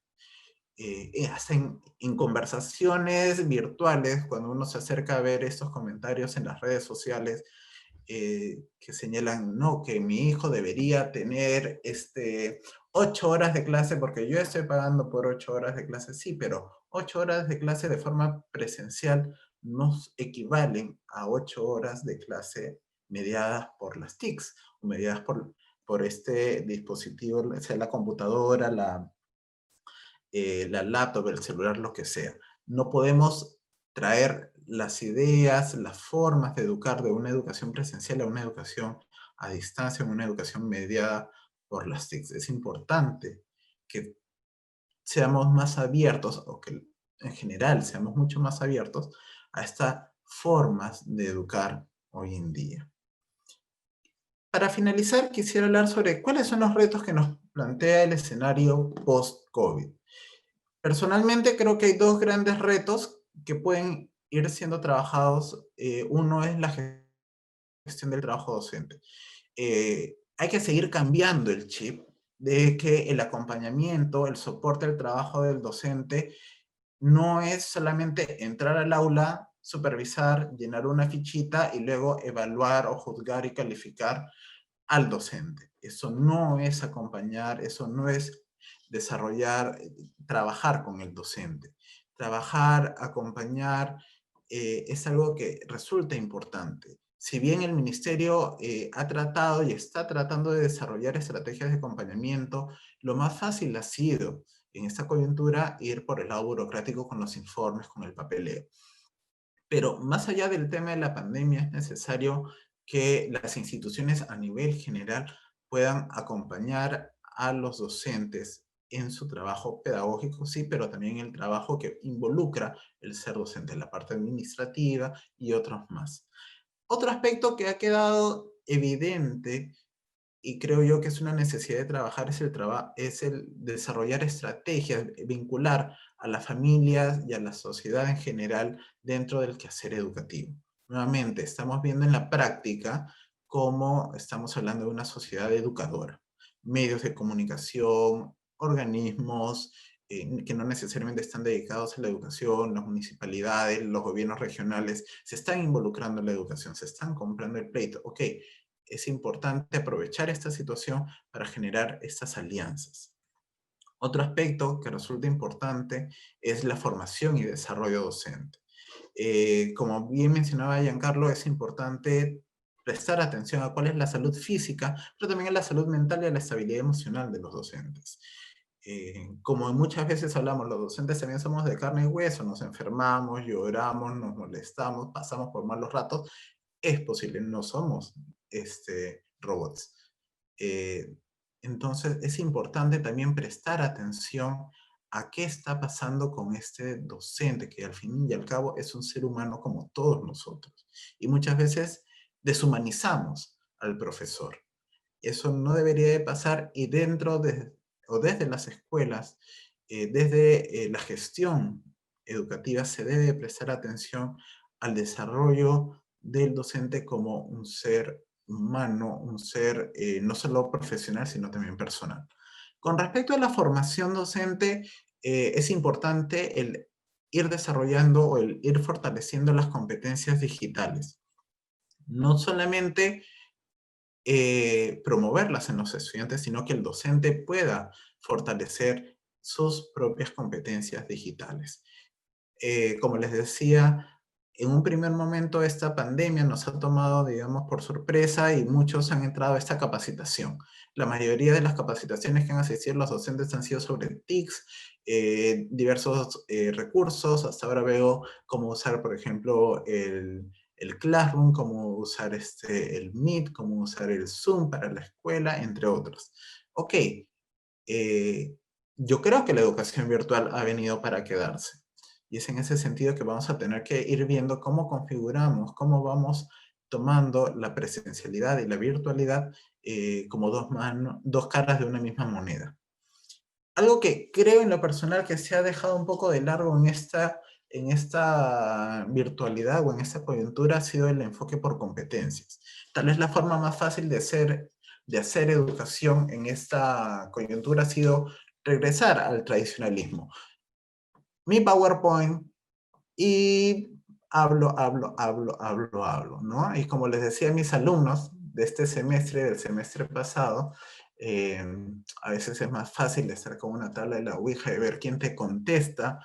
Hasta en conversaciones virtuales, cuando uno se acerca a ver estos comentarios en las redes sociales, que señalan, no, que mi hijo debería tener 8 horas de clase porque yo estoy pagando por 8 horas de clase, sí, pero 8 horas de clase de forma presencial nos equivalen a 8 horas de clase mediadas por las TICs, o mediadas por este dispositivo, sea la computadora, la laptop, el celular, lo que sea. No podemos traer las ideas, las formas de educar de una educación presencial a una educación a distancia, una educación mediada por las TICs. Es importante que seamos más abiertos, o que en general seamos mucho más abiertos a estas formas de educar hoy en día. Para finalizar, quisiera hablar sobre cuáles son los retos que nos plantea el escenario post-COVID. Personalmente creo que hay dos grandes retos que pueden ir siendo trabajados. Uno es la gestión del trabajo docente. Hay que seguir cambiando el chip de que el acompañamiento, el soporte al trabajo del docente no es solamente entrar al aula, supervisar, llenar una fichita y luego evaluar o juzgar y calificar al docente. Eso no es acompañar, eso no es desarrollar, trabajar con el docente. Trabajar, acompañar, es algo que resulta importante. Si bien el ministerio ha tratado y está tratando de desarrollar estrategias de acompañamiento, lo más fácil ha sido en esta coyuntura ir por el lado burocrático con los informes, con el papeleo. Pero más allá del tema de la pandemia, es necesario que las instituciones a nivel general puedan acompañar a los docentes en su trabajo pedagógico, sí, pero también el trabajo que involucra el ser docente, la parte administrativa y otros más. Otro aspecto que ha quedado evidente y creo yo que es una necesidad de trabajar es el desarrollar estrategias, vincular a las familias y a la sociedad en general dentro del quehacer educativo. Nuevamente, estamos viendo en la práctica cómo estamos hablando de una sociedad educadora. Medios de comunicación, organismos que no necesariamente están dedicados a la educación, las municipalidades, los gobiernos regionales, se están involucrando en la educación, se están comprando el pleito. Ok, es importante aprovechar esta situación para generar estas alianzas. Otro aspecto que resulta importante es la formación y desarrollo docente. Como bien mencionaba Giancarlo, es importante prestar atención a cuál es la salud física, pero también a la salud mental y a la estabilidad emocional de los docentes. Como muchas veces hablamos, los docentes también somos de carne y hueso, nos enfermamos, lloramos, nos molestamos, pasamos por malos ratos. Es posible, no somos robots. Entonces es importante también prestar atención a qué está pasando con este docente, que al fin y al cabo es un ser humano como todos nosotros. Y muchas veces deshumanizamos al profesor. Eso no debería de pasar, y dentro de, o desde las escuelas, desde la gestión educativa se debe prestar atención al desarrollo del docente como un ser humano, un ser no solo profesional, sino también personal. Con respecto a la formación docente, es importante el ir desarrollando o el ir fortaleciendo las competencias digitales. No solamente promoverlas en los estudiantes, sino que el docente pueda fortalecer sus propias competencias digitales. Como les decía, en un primer momento esta pandemia nos ha tomado, digamos, por sorpresa y muchos han entrado a esta capacitación. La mayoría de las capacitaciones que han asistido los docentes han sido sobre TICs, diversos recursos. Hasta ahora veo cómo usar, por ejemplo, el Classroom, cómo usar el Meet, cómo usar el Zoom para la escuela, entre otros. Ok, yo creo que la educación virtual ha venido para quedarse. Y es en ese sentido que vamos a tener que ir viendo cómo configuramos, cómo vamos tomando la presencialidad y la virtualidad como dos caras de una misma moneda. Algo que creo en lo personal que se ha dejado un poco de largo en esta virtualidad o en esta coyuntura ha sido el enfoque por competencias. Tal vez la forma más fácil de hacer educación en esta coyuntura ha sido regresar al tradicionalismo. Mi PowerPoint y hablo, ¿no? Y como les decía a mis alumnos de este semestre, del semestre pasado, a veces es más fácil estar con una tabla de la Ouija y ver quién te contesta,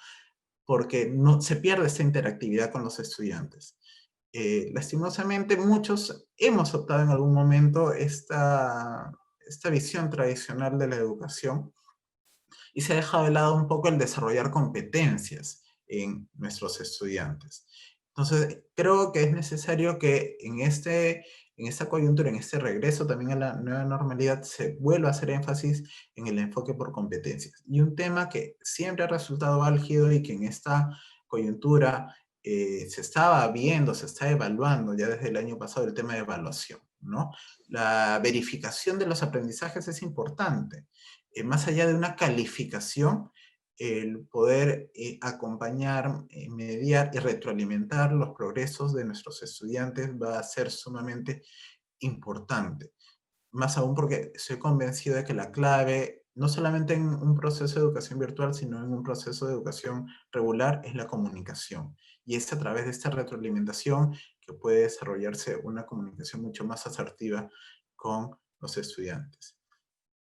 porque no, se pierde esta interactividad con los estudiantes. Lastimosamente, muchos hemos optado en algún momento esta visión tradicional de la educación y se ha dejado de lado un poco el desarrollar competencias en nuestros estudiantes. Entonces, creo que es necesario que en esta coyuntura, en este regreso también a la nueva normalidad, se vuelva a hacer énfasis en el enfoque por competencias. Y un tema que siempre ha resultado álgido y que en esta coyuntura se estaba viendo, se está evaluando ya desde el año pasado, el tema de evaluación, ¿no? La verificación de los aprendizajes es importante. Más allá de una calificación, el poder acompañar, mediar y retroalimentar los progresos de nuestros estudiantes va a ser sumamente importante. Más aún porque estoy convencido de que la clave, no solamente en un proceso de educación virtual, sino en un proceso de educación regular, es la comunicación. Y es a través de esta retroalimentación que puede desarrollarse una comunicación mucho más asertiva con los estudiantes.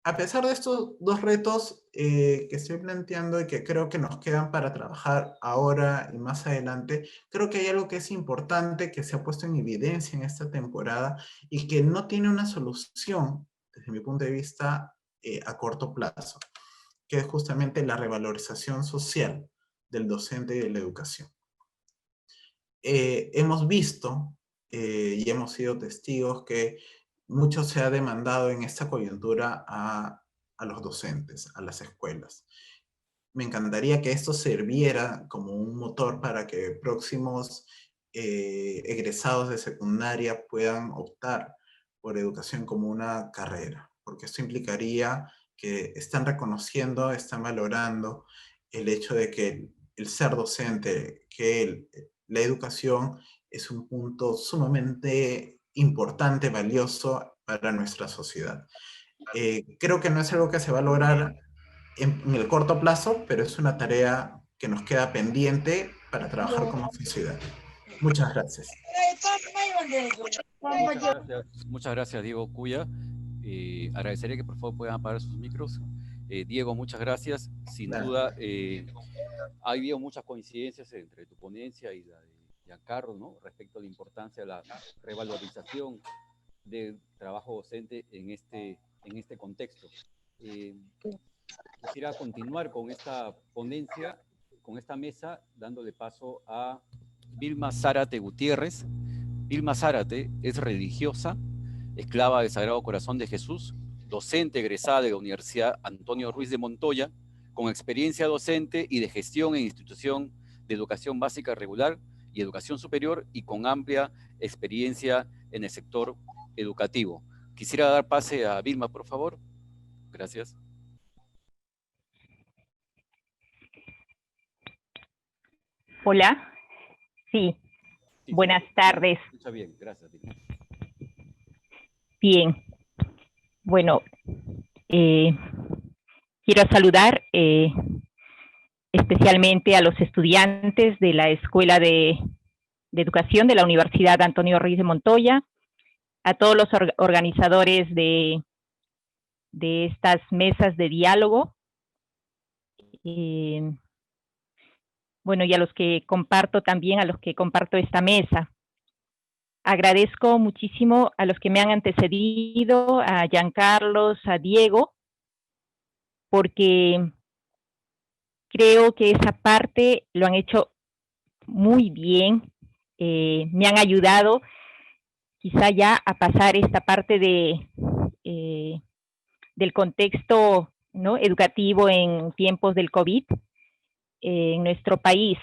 A pesar de estos dos retos que estoy planteando y que creo que nos quedan para trabajar ahora y más adelante, creo que hay algo que es importante, que se ha puesto en evidencia en esta temporada y que no tiene una solución, desde mi punto de vista, a corto plazo, que es justamente la revalorización social del docente y de la educación. Hemos visto y hemos sido testigos que mucho se ha demandado en esta coyuntura a los docentes, a las escuelas. Me encantaría que esto sirviera como un motor para que próximos egresados de secundaria puedan optar por educación como una carrera, porque esto implicaría que están reconociendo, están valorando el hecho de que el ser docente, que la educación es un punto sumamente importante, valioso para nuestra sociedad. Creo que no es algo que se va a lograr en el corto plazo, pero es una tarea que nos queda pendiente para trabajar como sociedad. Muchas gracias. Muchas gracias, Diego Cuya. Agradecería que por favor puedan apagar sus micros. Diego, muchas gracias. Sin duda, ha habido muchas coincidencias entre tu ponencia y la de Giancarlo, ¿no? Respecto a la importancia de la revalorización del trabajo docente en este contexto. Quisiera continuar con esta ponencia, con esta mesa, dándole paso a Vilma Zárate Gutiérrez. Vilma Zárate es religiosa, esclava del Sagrado Corazón de Jesús, docente egresada de la Universidad Antonio Ruiz de Montoya, con experiencia docente y de gestión en institución de educación básica regular y educación superior y con amplia experiencia en el sector educativo. Quisiera dar pase a Vilma, por favor. Gracias. Hola. Sí. Buenas tardes. Escucha bien, gracias. Bien. Bueno, quiero saludar especialmente a los estudiantes de la Escuela de Educación de la Universidad Antonio Ruiz de Montoya, a todos los organizadores de estas mesas de diálogo, bueno, y a los que comparto también, a los que comparto esta mesa. Agradezco muchísimo a los que me han antecedido, a Giancarlo, a Diego, porque creo que esa parte lo han hecho muy bien. Me han ayudado quizá ya a pasar esta parte del contexto, ¿no?, educativo en tiempos del COVID en nuestro país.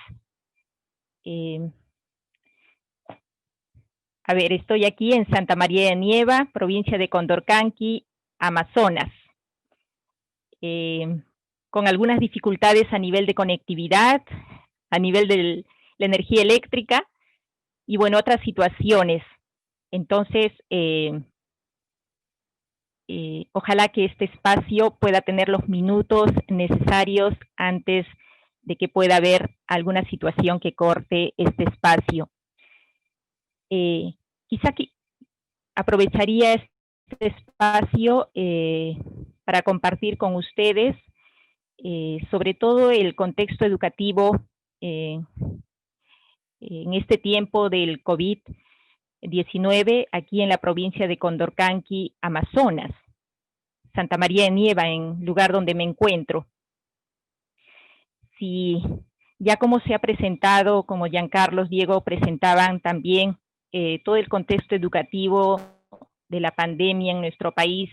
A ver, estoy aquí en Santa María de Nieva, provincia de Condorcanqui, Amazonas, con algunas dificultades a nivel de conectividad, a nivel de la energía eléctrica y, bueno, otras situaciones. Entonces, ojalá que este espacio pueda tener los minutos necesarios antes de que pueda haber alguna situación que corte este espacio. Quizá que aprovecharía este espacio para compartir con ustedes sobre todo el contexto educativo en este tiempo del COVID-19 aquí en la provincia de Condorcanqui, Amazonas, Santa María de Nieva, en lugar donde me encuentro. Si ya como se ha presentado, como Giancarlos, Diego presentaban también todo el contexto educativo de la pandemia en nuestro país,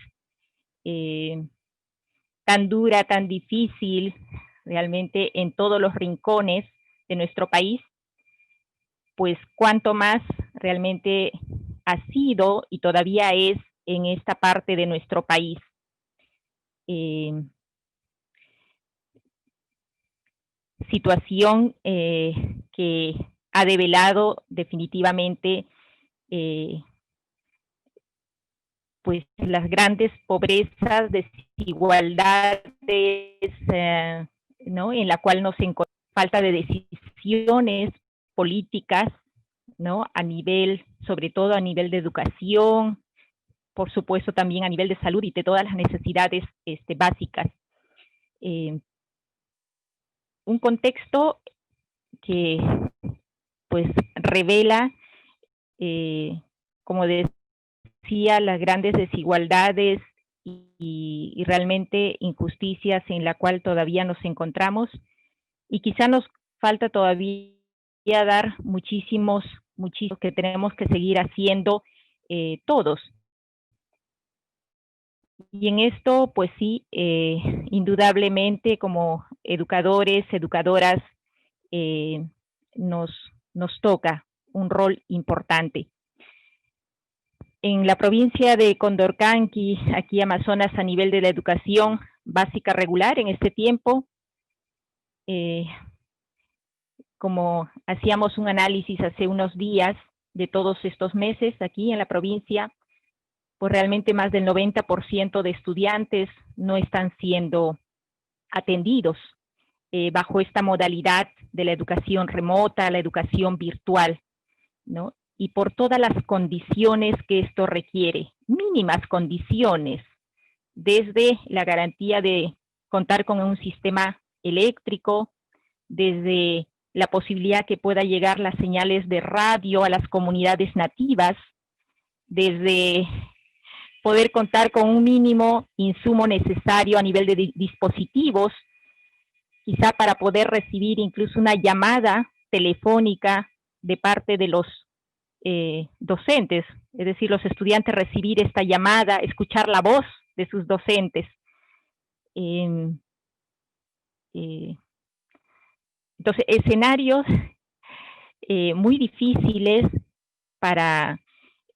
tan dura, tan difícil, realmente en todos los rincones de nuestro país, pues cuánto más realmente ha sido y todavía es en esta parte de nuestro país. Situación que ha develado definitivamente pues las grandes pobrezas, desigualdades, ¿no? En la cual nos encontramos falta de decisiones políticas, ¿no? A nivel, sobre todo a nivel de educación, por supuesto también a nivel de salud y de todas las necesidades básicas. Un contexto que pues revela, como decía, las grandes desigualdades y realmente injusticias en la cual todavía nos encontramos, y quizá nos falta todavía dar muchísimos que tenemos que seguir haciendo todos. Y en esto, pues sí, indudablemente como educadores, educadoras, nos toca un rol importante. En la provincia de Condorcanqui, aquí Amazonas, a nivel de la educación básica regular en este tiempo, como hacíamos un análisis hace unos días de todos estos meses aquí en la provincia, pues realmente más del 90% de estudiantes no están siendo atendidos bajo esta modalidad de la educación remota, la educación virtual, ¿no? Y por todas las condiciones que esto requiere, mínimas condiciones, desde la garantía de contar con un sistema eléctrico, desde la posibilidad que pueda llegar las señales de radio a las comunidades nativas, desde poder contar con un mínimo insumo necesario a nivel de dispositivos, quizá para poder recibir incluso una llamada telefónica de parte de los docentes, es decir, los estudiantes recibir esta llamada, escuchar la voz de sus docentes. Entonces, escenarios muy difíciles para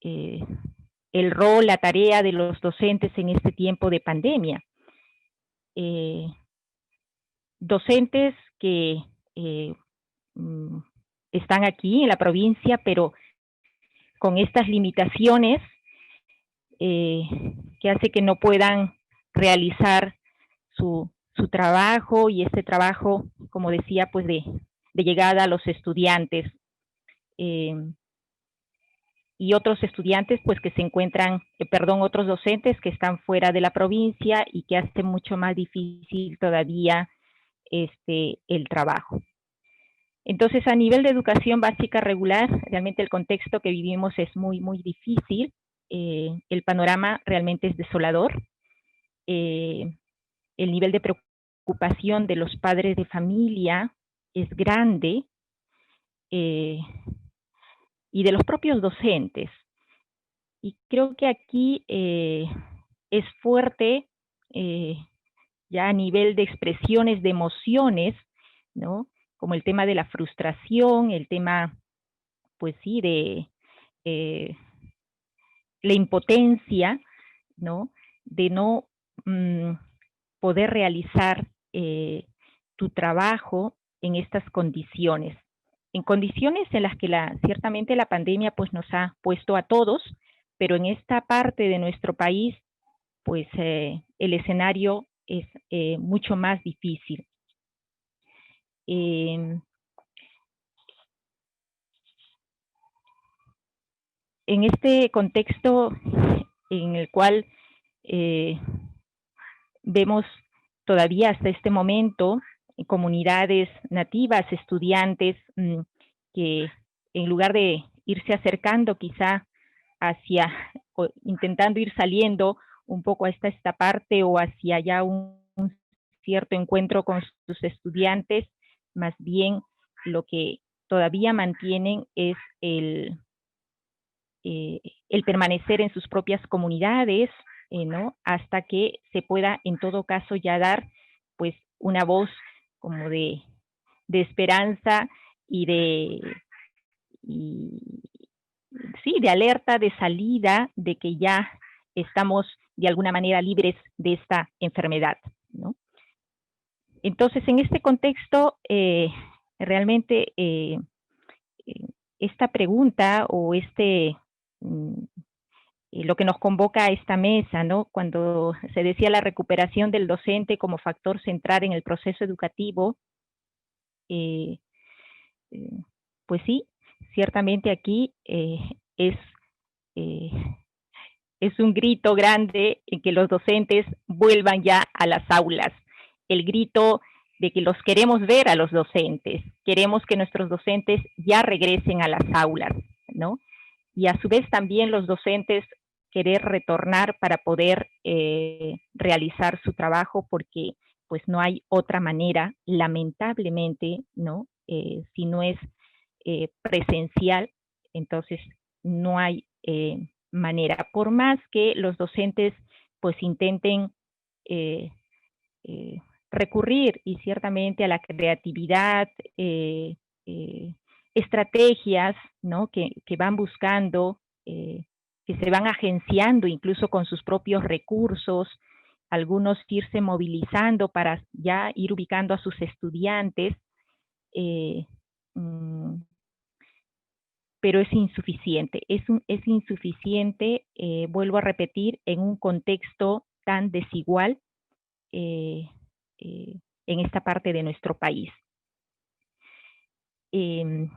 el rol, la tarea de los docentes en este tiempo de pandemia. Docentes que están aquí en la provincia, pero con estas limitaciones que hace que no puedan realizar su trabajo, y este trabajo, como decía, pues de llegada a los estudiantes. Y otros estudiantes pues que se encuentran, otros docentes que están fuera de la provincia y que hace mucho más difícil todavía el trabajo. Entonces, a nivel de educación básica regular, realmente el contexto que vivimos es muy, muy difícil. El panorama realmente es desolador. El nivel de preocupación de los padres de familia es grande, y de los propios docentes. Y creo que aquí es fuerte, ya a nivel de expresiones de emociones, ¿no? Como el tema de la frustración, el tema, pues sí, de la impotencia, ¿no? De no poder realizar tu trabajo en estas condiciones. En condiciones en las que ciertamente la pandemia pues nos ha puesto a todos, pero en esta parte de nuestro país, pues el escenario es mucho más difícil. En este contexto en el cual vemos todavía hasta este momento comunidades nativas, estudiantes que en lugar de irse acercando quizá hacia, intentando ir saliendo un poco hasta esta parte o hacia ya un cierto encuentro con sus estudiantes, más bien lo que todavía mantienen es el permanecer en sus propias comunidades, ¿no? Hasta que se pueda, en todo caso, ya dar pues una voz como de esperanza y de alerta, de salida, de que ya estamos de alguna manera libres de esta enfermedad, ¿no? Entonces, en este contexto, realmente esta pregunta o lo que nos convoca a esta mesa, ¿no? Cuando se decía la recuperación del docente como factor central en el proceso educativo, pues sí, ciertamente aquí es un grito grande en que los docentes vuelvan ya a las aulas, el grito de que los queremos ver a los docentes, queremos que nuestros docentes ya regresen a las aulas, ¿no? Y a su vez también los docentes querer retornar para poder realizar su trabajo, porque pues no hay otra manera, lamentablemente, ¿no? Si no es presencial, entonces no hay manera. Por más que los docentes pues intenten recurrir y ciertamente a la creatividad, estrategias, ¿no? que van buscando, que se van agenciando incluso con sus propios recursos, algunos irse movilizando para ya ir ubicando a sus estudiantes, pero es insuficiente. Es insuficiente, vuelvo a repetir, en un contexto tan desigual en esta parte de nuestro país. En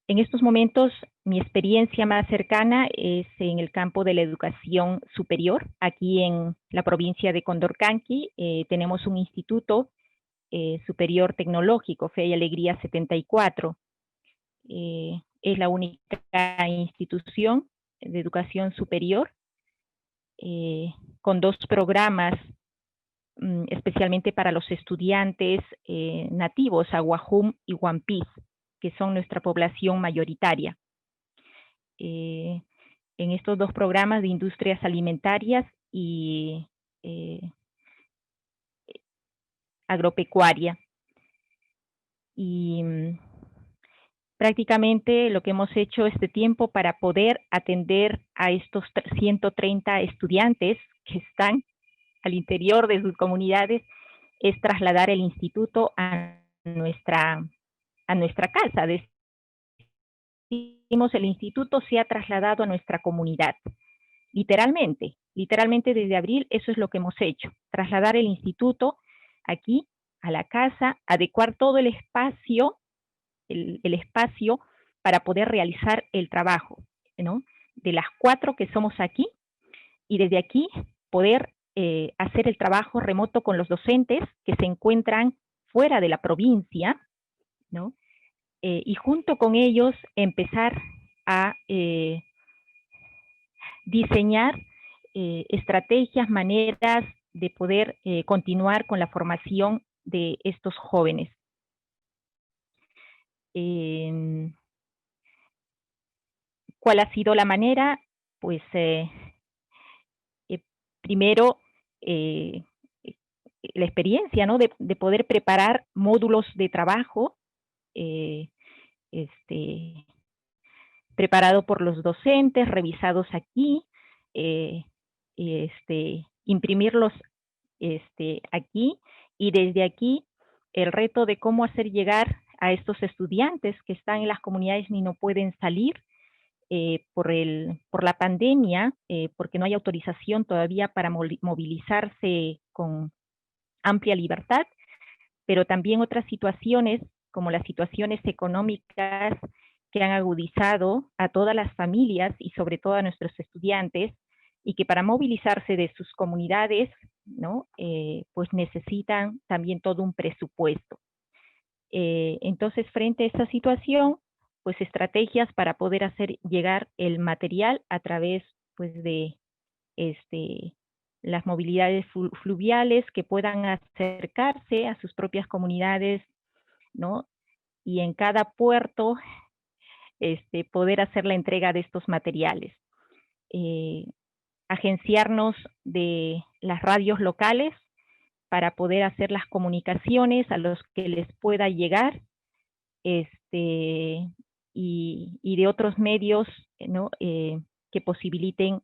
estos momentos, mi experiencia más cercana es en el campo de la educación superior. Aquí en la provincia de Condorcanqui tenemos un instituto superior tecnológico, Fe y Alegría 74. Es la única institución de educación superior con 2 programas especialmente para los estudiantes nativos, Aguajum y Huampis, que son nuestra población mayoritaria. En estos 2 programas de industrias alimentarias y agropecuaria. Y prácticamente lo que hemos hecho este tiempo para poder atender a estos 130 estudiantes que están al interior de sus comunidades es trasladar el instituto a nuestra casa. Decimos, el instituto se ha trasladado a nuestra comunidad. Literalmente desde abril eso es lo que hemos hecho, trasladar el instituto aquí a la casa, adecuar todo el espacio, el espacio para poder realizar el trabajo, ¿no? De las 4 que somos aquí, y desde aquí poder hacer el trabajo remoto con los docentes que se encuentran fuera de la provincia, ¿no? Y junto con ellos empezar a diseñar estrategias, maneras de poder continuar con la formación de estos jóvenes. ¿Cuál ha sido la manera? Pues primero, la experiencia, ¿no? de poder preparar módulos de trabajo preparado por los docentes, revisados aquí, imprimirlos aquí, y desde aquí el reto de cómo hacer llegar a estos estudiantes que están en las comunidades y no pueden salir por la pandemia, porque no hay autorización todavía para movilizarse con amplia libertad, pero también otras situaciones, como las situaciones económicas que han agudizado a todas las familias y sobre todo a nuestros estudiantes, y que para movilizarse de sus comunidades, ¿no? Pues necesitan también todo un presupuesto. Entonces, frente a esta situación, pues estrategias para poder hacer llegar el material a través pues de las movilidades fluviales que puedan acercarse a sus propias comunidades ¿no? Y en cada puerto poder hacer la entrega de estos materiales. Agenciarnos de las radios locales para poder hacer las comunicaciones a los que les pueda llegar, y de otros medios, ¿no? Que posibiliten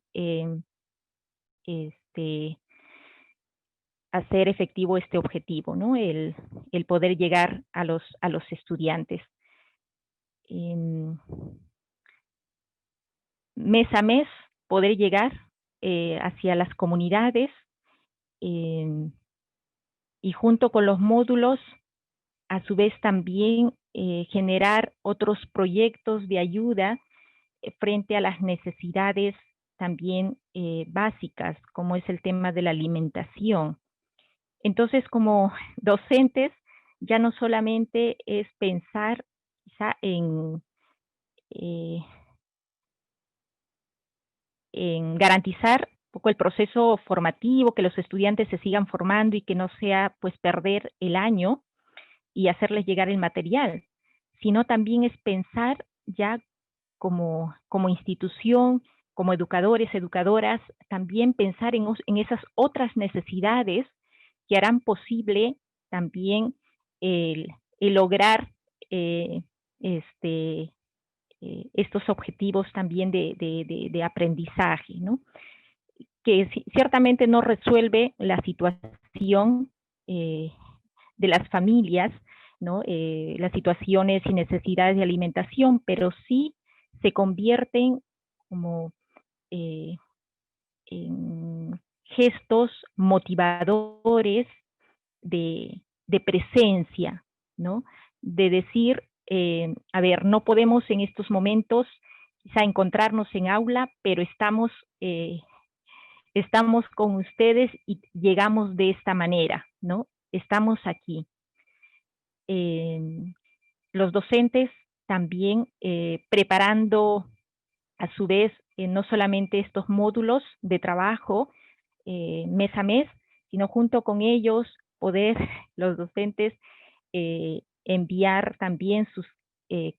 hacer efectivo este objetivo, ¿no? El poder llegar a los estudiantes. Mes a mes poder llegar hacia las comunidades, y junto con los módulos, a su vez también generar otros proyectos de ayuda frente a las necesidades también básicas, como es el tema de la alimentación. Entonces, como docentes, ya no solamente es pensar quizá en garantizar un poco el proceso formativo, que los estudiantes se sigan formando y que no sea pues perder el año y hacerles llegar el material, sino también es pensar ya como institución, como educadores, educadoras, también pensar en esas otras necesidades que harán posible también el lograr estos objetivos también de aprendizaje, ¿no? Que ciertamente no resuelve la situación de las familias, ¿no? Las situaciones y necesidades de alimentación, pero sí se convierten como en gestos motivadores de presencia, ¿no? De decir, a ver, no podemos en estos momentos quizá encontrarnos en aula, pero estamos con ustedes y llegamos de esta manera, ¿no? Estamos aquí. Los docentes también preparando a su vez no solamente estos módulos de trabajo mes a mes, sino junto con ellos poder los docentes enviar también sus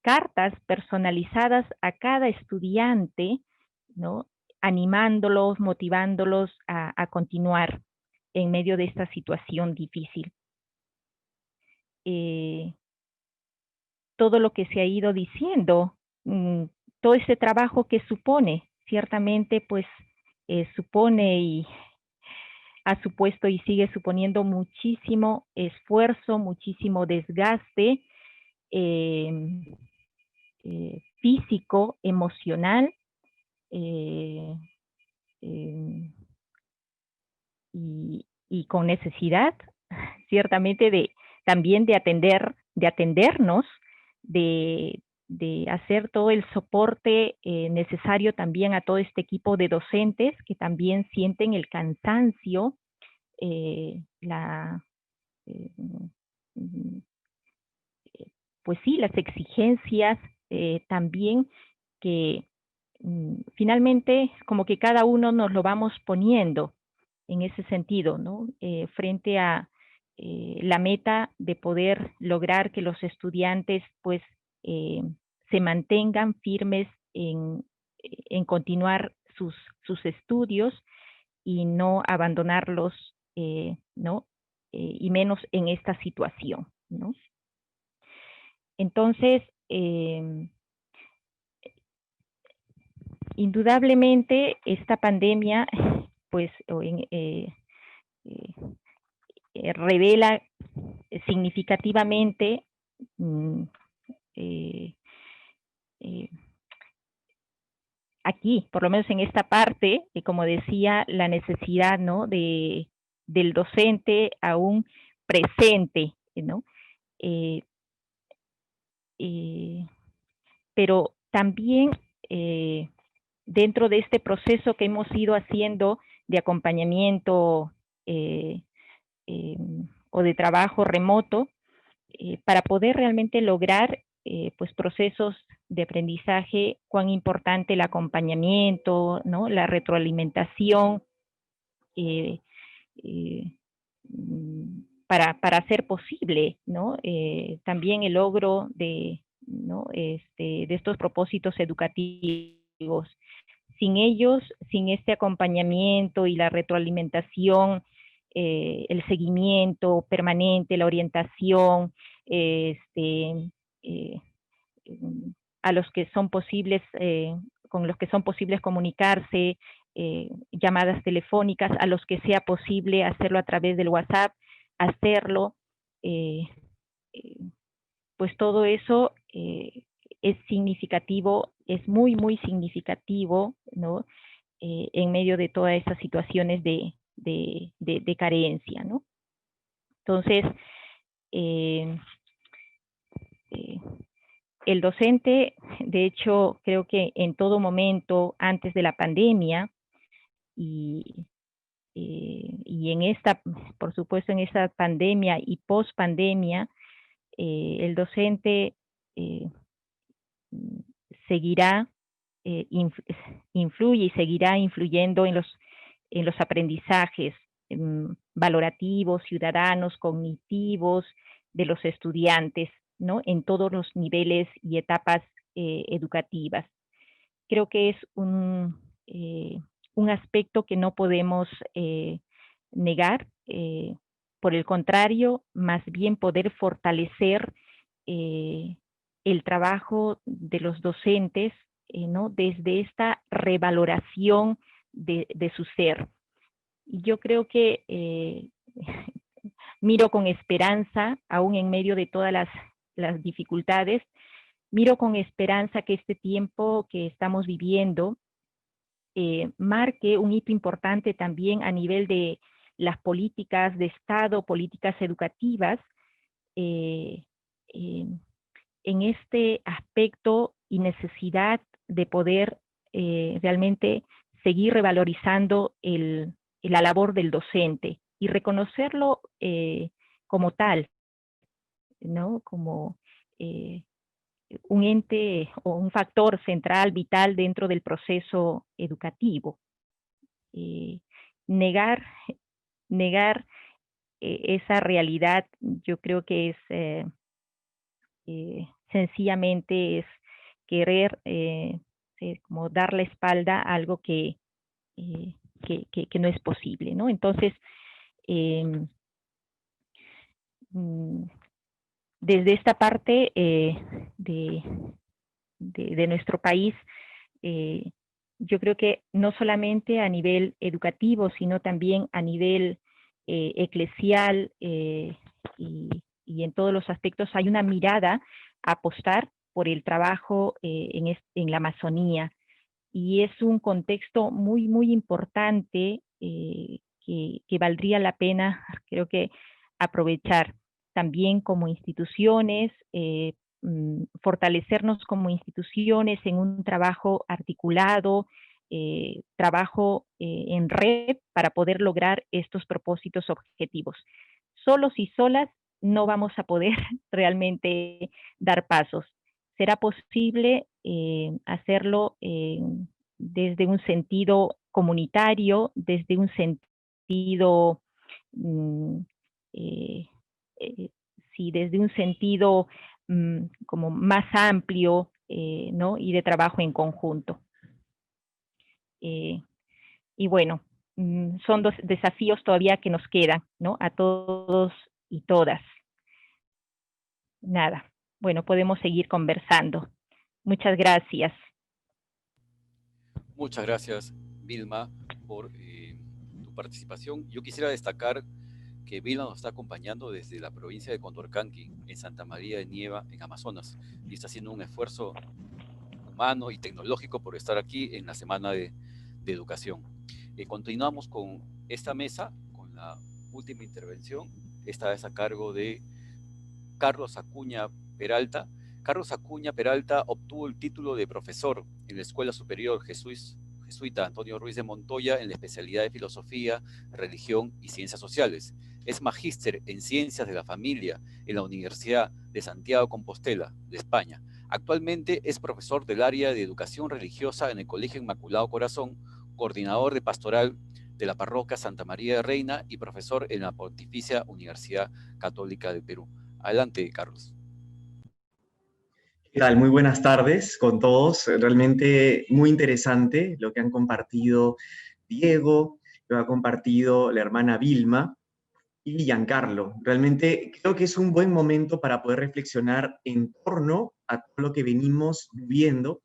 cartas personalizadas a cada estudiante, ¿no? Animándolos, motivándolos a continuar en medio de esta situación difícil. Todo lo que se ha ido diciendo, todo ese trabajo que supone, ciertamente pues supone y ha supuesto y sigue suponiendo muchísimo esfuerzo, muchísimo desgaste físico, emocional, y con necesidad, ciertamente, también de atendernos, de hacer todo el soporte necesario también a todo este equipo de docentes que también sienten el cansancio, pues sí, las exigencias también que finalmente como que cada uno nos lo vamos poniendo en ese sentido, ¿no? Frente a la meta de poder lograr que los estudiantes pues se mantengan firmes en continuar sus estudios y no abandonarlos, ¿no? Y menos en esta situación, ¿no? Entonces, indudablemente esta pandemia pues revela significativamente aquí, por lo menos en esta parte, como decía, la necesidad, ¿no? del docente aún presente, ¿no? Pero también dentro de este proceso que hemos ido haciendo de acompañamiento o de trabajo remoto, para poder realmente lograr pues procesos de aprendizaje, cuán importante el acompañamiento, ¿no? La retroalimentación, para hacer posible, ¿no? También el logro de, ¿no? de estos propósitos educativos. Sin ellos, sin este acompañamiento y la retroalimentación, el seguimiento permanente, la orientación, a los que son posibles, con los que son posibles comunicarse, llamadas telefónicas, a los que sea posible hacerlo a través del WhatsApp, hacerlo, pues todo eso es significativo, es muy, muy significativo, ¿no? En medio de todas esas situaciones de carencia, ¿no? Entonces, el docente, de hecho, creo que en todo momento, antes de la pandemia, y en esta, por supuesto, en esta pandemia y post pandemia, el docente seguirá, influye y seguirá influyendo en los aprendizajes valorativos, ciudadanos, cognitivos de los estudiantes, ¿no? En todos los niveles y etapas educativas. Creo que es un aspecto que no podemos negar, por el contrario, más bien poder fortalecer el trabajo de los docentes, ¿no? Desde esta revaloración de su ser. Y yo creo que miro con esperanza, aún en medio de todas las dificultades, miro con esperanza que este tiempo que estamos viviendo marque un hito importante también a nivel de las políticas de Estado, políticas educativas, en este aspecto y necesidad de poder realmente seguir revalorizando la labor del docente y reconocerlo como tal, ¿no? Como un ente o un factor central, vital dentro del proceso educativo. Negar esa realidad, yo creo que es sencillamente es querer como dar la espalda a algo que no es posible, ¿no? Entonces, desde esta parte de nuestro país, yo creo que no solamente a nivel educativo, sino también a nivel eclesial y en todos los aspectos hay una mirada a apostar por el trabajo en la Amazonía. Y es un contexto muy, muy importante que valdría la pena, creo que, aprovechar también como instituciones, fortalecernos como instituciones en un trabajo articulado, trabajo en red para poder lograr estos propósitos objetivos. Solos y solas no vamos a poder realmente dar pasos. Será posible hacerlo desde un sentido comunitario, desde un sentido, sí, desde un sentido como más amplio, ¿no? Y de trabajo en conjunto. Y bueno, son dos desafíos todavía que nos quedan, ¿no? A todos y todas. Nada, bueno, podemos seguir conversando. Muchas gracias. Muchas gracias, Vilma, por tu participación. Yo quisiera destacar que Vilma nos está acompañando desde la provincia de Condorcanqui, en Santa María de Nieva, en Amazonas, y está haciendo un esfuerzo humano y tecnológico por estar aquí en la Semana de Educación. Continuamos con esta mesa, con la última intervención. Esta es a cargo de Carlos Acuña Peralta. Carlos Acuña Peralta obtuvo el título de profesor en la Escuela Superior Jesuita Antonio Ruiz de Montoya en la especialidad de Filosofía, Religión y Ciencias Sociales. Es magíster en Ciencias de la Familia en la Universidad de Santiago de Compostela, de España. Actualmente es profesor del área de Educación Religiosa en el Colegio Inmaculado Corazón, coordinador de Pastoral de la Parroquia Santa María de Reina y profesor en la Pontificia Universidad Católica del Perú. Adelante, Carlos. ¿Qué tal? Muy buenas tardes con todos. Realmente muy interesante lo que han compartido Diego, lo que ha compartido la hermana Vilma y Giancarlo. Realmente creo que es un buen momento para poder reflexionar en torno a todo lo que venimos viviendo,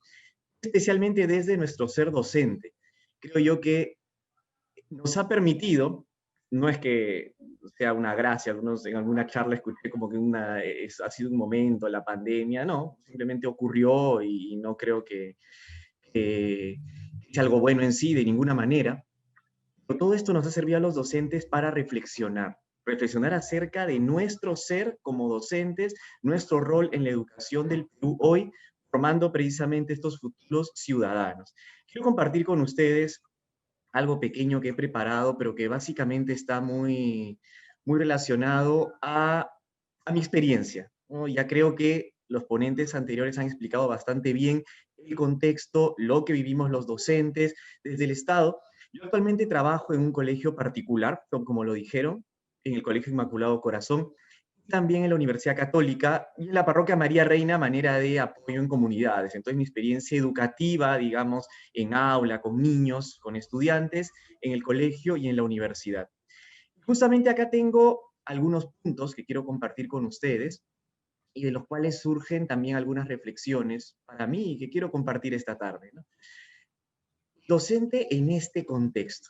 especialmente desde nuestro ser docente. Creo yo que nos ha permitido, no es que sea una gracia, en alguna charla escuché como que ha sido un momento, la pandemia, no, simplemente ocurrió y no creo que sea algo bueno en sí de ninguna manera. Pero todo esto nos ha servido a los docentes para reflexionar acerca de nuestro ser como docentes, nuestro rol en la educación del Perú hoy, formando precisamente estos futuros ciudadanos. Quiero compartir con ustedes algo pequeño que he preparado, pero que básicamente está muy relacionado a mi experiencia, ¿no? Ya creo que los ponentes anteriores han explicado bastante bien el contexto, lo que vivimos los docentes desde el Estado. Yo actualmente trabajo en un colegio particular, como lo dijeron, en el Colegio Inmaculado Corazón, también en la Universidad Católica y en la Parroquia María Reina, manera de apoyo en comunidades. Entonces, mi experiencia educativa, digamos, en aula, con niños, con estudiantes, en el colegio y en la universidad. Justamente acá tengo algunos puntos que quiero compartir con ustedes y de los cuales surgen también algunas reflexiones para mí y que quiero compartir esta tarde, ¿no? Docente en este contexto.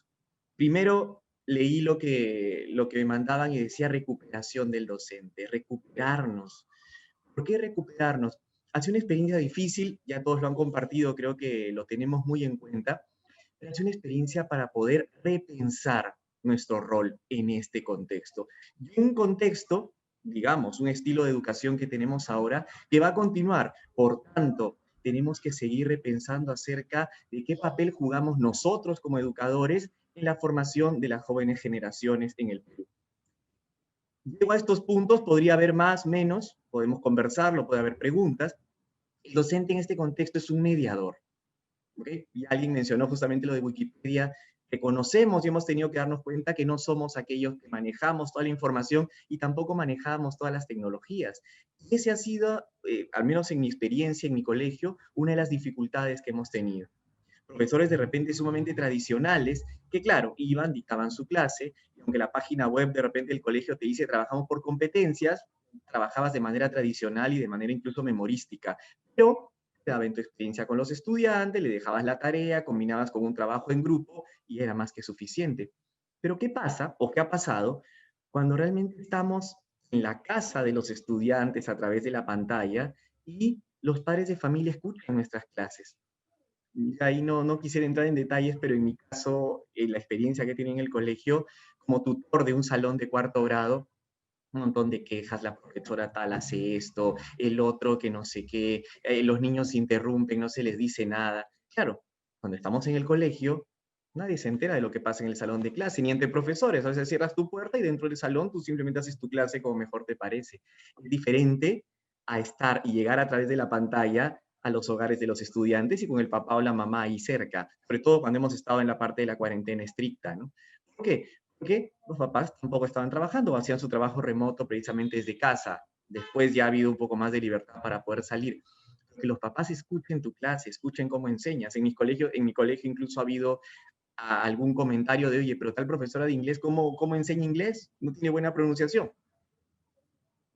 Primero, leí lo que me mandaban y decía recuperación del docente, recuperarnos. ¿Por qué recuperarnos? Hace una experiencia difícil, ya todos lo han compartido, creo que lo tenemos muy en cuenta, pero hace una experiencia para poder repensar nuestro rol en este contexto. Y un contexto, digamos, un estilo de educación que tenemos ahora, que va a continuar. Por tanto, tenemos que seguir repensando acerca de qué papel jugamos nosotros como educadores en la formación de las jóvenes generaciones en el Perú. Llego a estos puntos, podría haber más, menos, podemos conversarlo, puede haber preguntas. El docente en este contexto es un mediador. ¿Okay? Y alguien mencionó justamente lo de Wikipedia. Reconocemos y hemos tenido que darnos cuenta que no somos aquellos que manejamos toda la información y tampoco manejamos todas las tecnologías. Y ese ha sido, al menos en mi experiencia, en mi colegio, una de las dificultades que hemos tenido. Profesores de repente sumamente tradicionales, que claro, iban, dictaban su clase, y aunque la página web de repente del colegio te dice trabajamos por competencias, trabajabas de manera tradicional y de manera incluso memorística, pero te daba en tu experiencia con los estudiantes, le dejabas la tarea, combinabas con un trabajo en grupo y era más que suficiente. Pero ¿qué pasa o qué ha pasado cuando realmente estamos en la casa de los estudiantes a través de la pantalla y los padres de familia escuchan nuestras clases? Ahí no quisiera entrar en detalles, pero en mi caso, la experiencia que tiene en el colegio, como tutor de un salón de cuarto grado, un montón de quejas, la profesora tal hace esto, el otro que no sé qué, los niños se interrumpen, no se les dice nada. Claro, cuando estamos en el colegio, nadie se entera de lo que pasa en el salón de clase, ni entre profesores. A veces cierras tu puerta y dentro del salón tú simplemente haces tu clase como mejor te parece. Es diferente a estar y llegar a través de la pantalla a los hogares de los estudiantes y con el papá o la mamá ahí cerca, sobre todo cuando hemos estado en la parte de la cuarentena estricta, ¿no? ¿Por qué? Porque los papás tampoco estaban trabajando, hacían su trabajo remoto precisamente desde casa. Después ya ha habido un poco más de libertad para poder salir. Que los papás escuchen tu clase, escuchen cómo enseñas. En mi colegio incluso ha habido algún comentario de, oye, pero tal profesora de inglés, ¿cómo enseña inglés? No tiene buena pronunciación.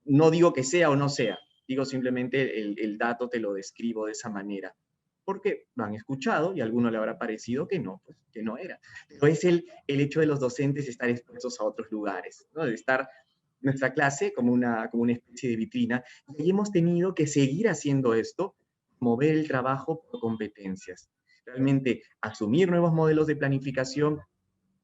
No digo que sea o no sea, digo simplemente el dato te lo describo de esa manera. Porque lo han escuchado y a alguno le habrá parecido que no, pues, que no era. Pero es el hecho de los docentes estar expuestos a otros lugares, ¿no? De estar nuestra clase como una especie de vitrina. Y ahí hemos tenido que seguir haciendo esto, mover el trabajo por competencias. Realmente asumir nuevos modelos de planificación,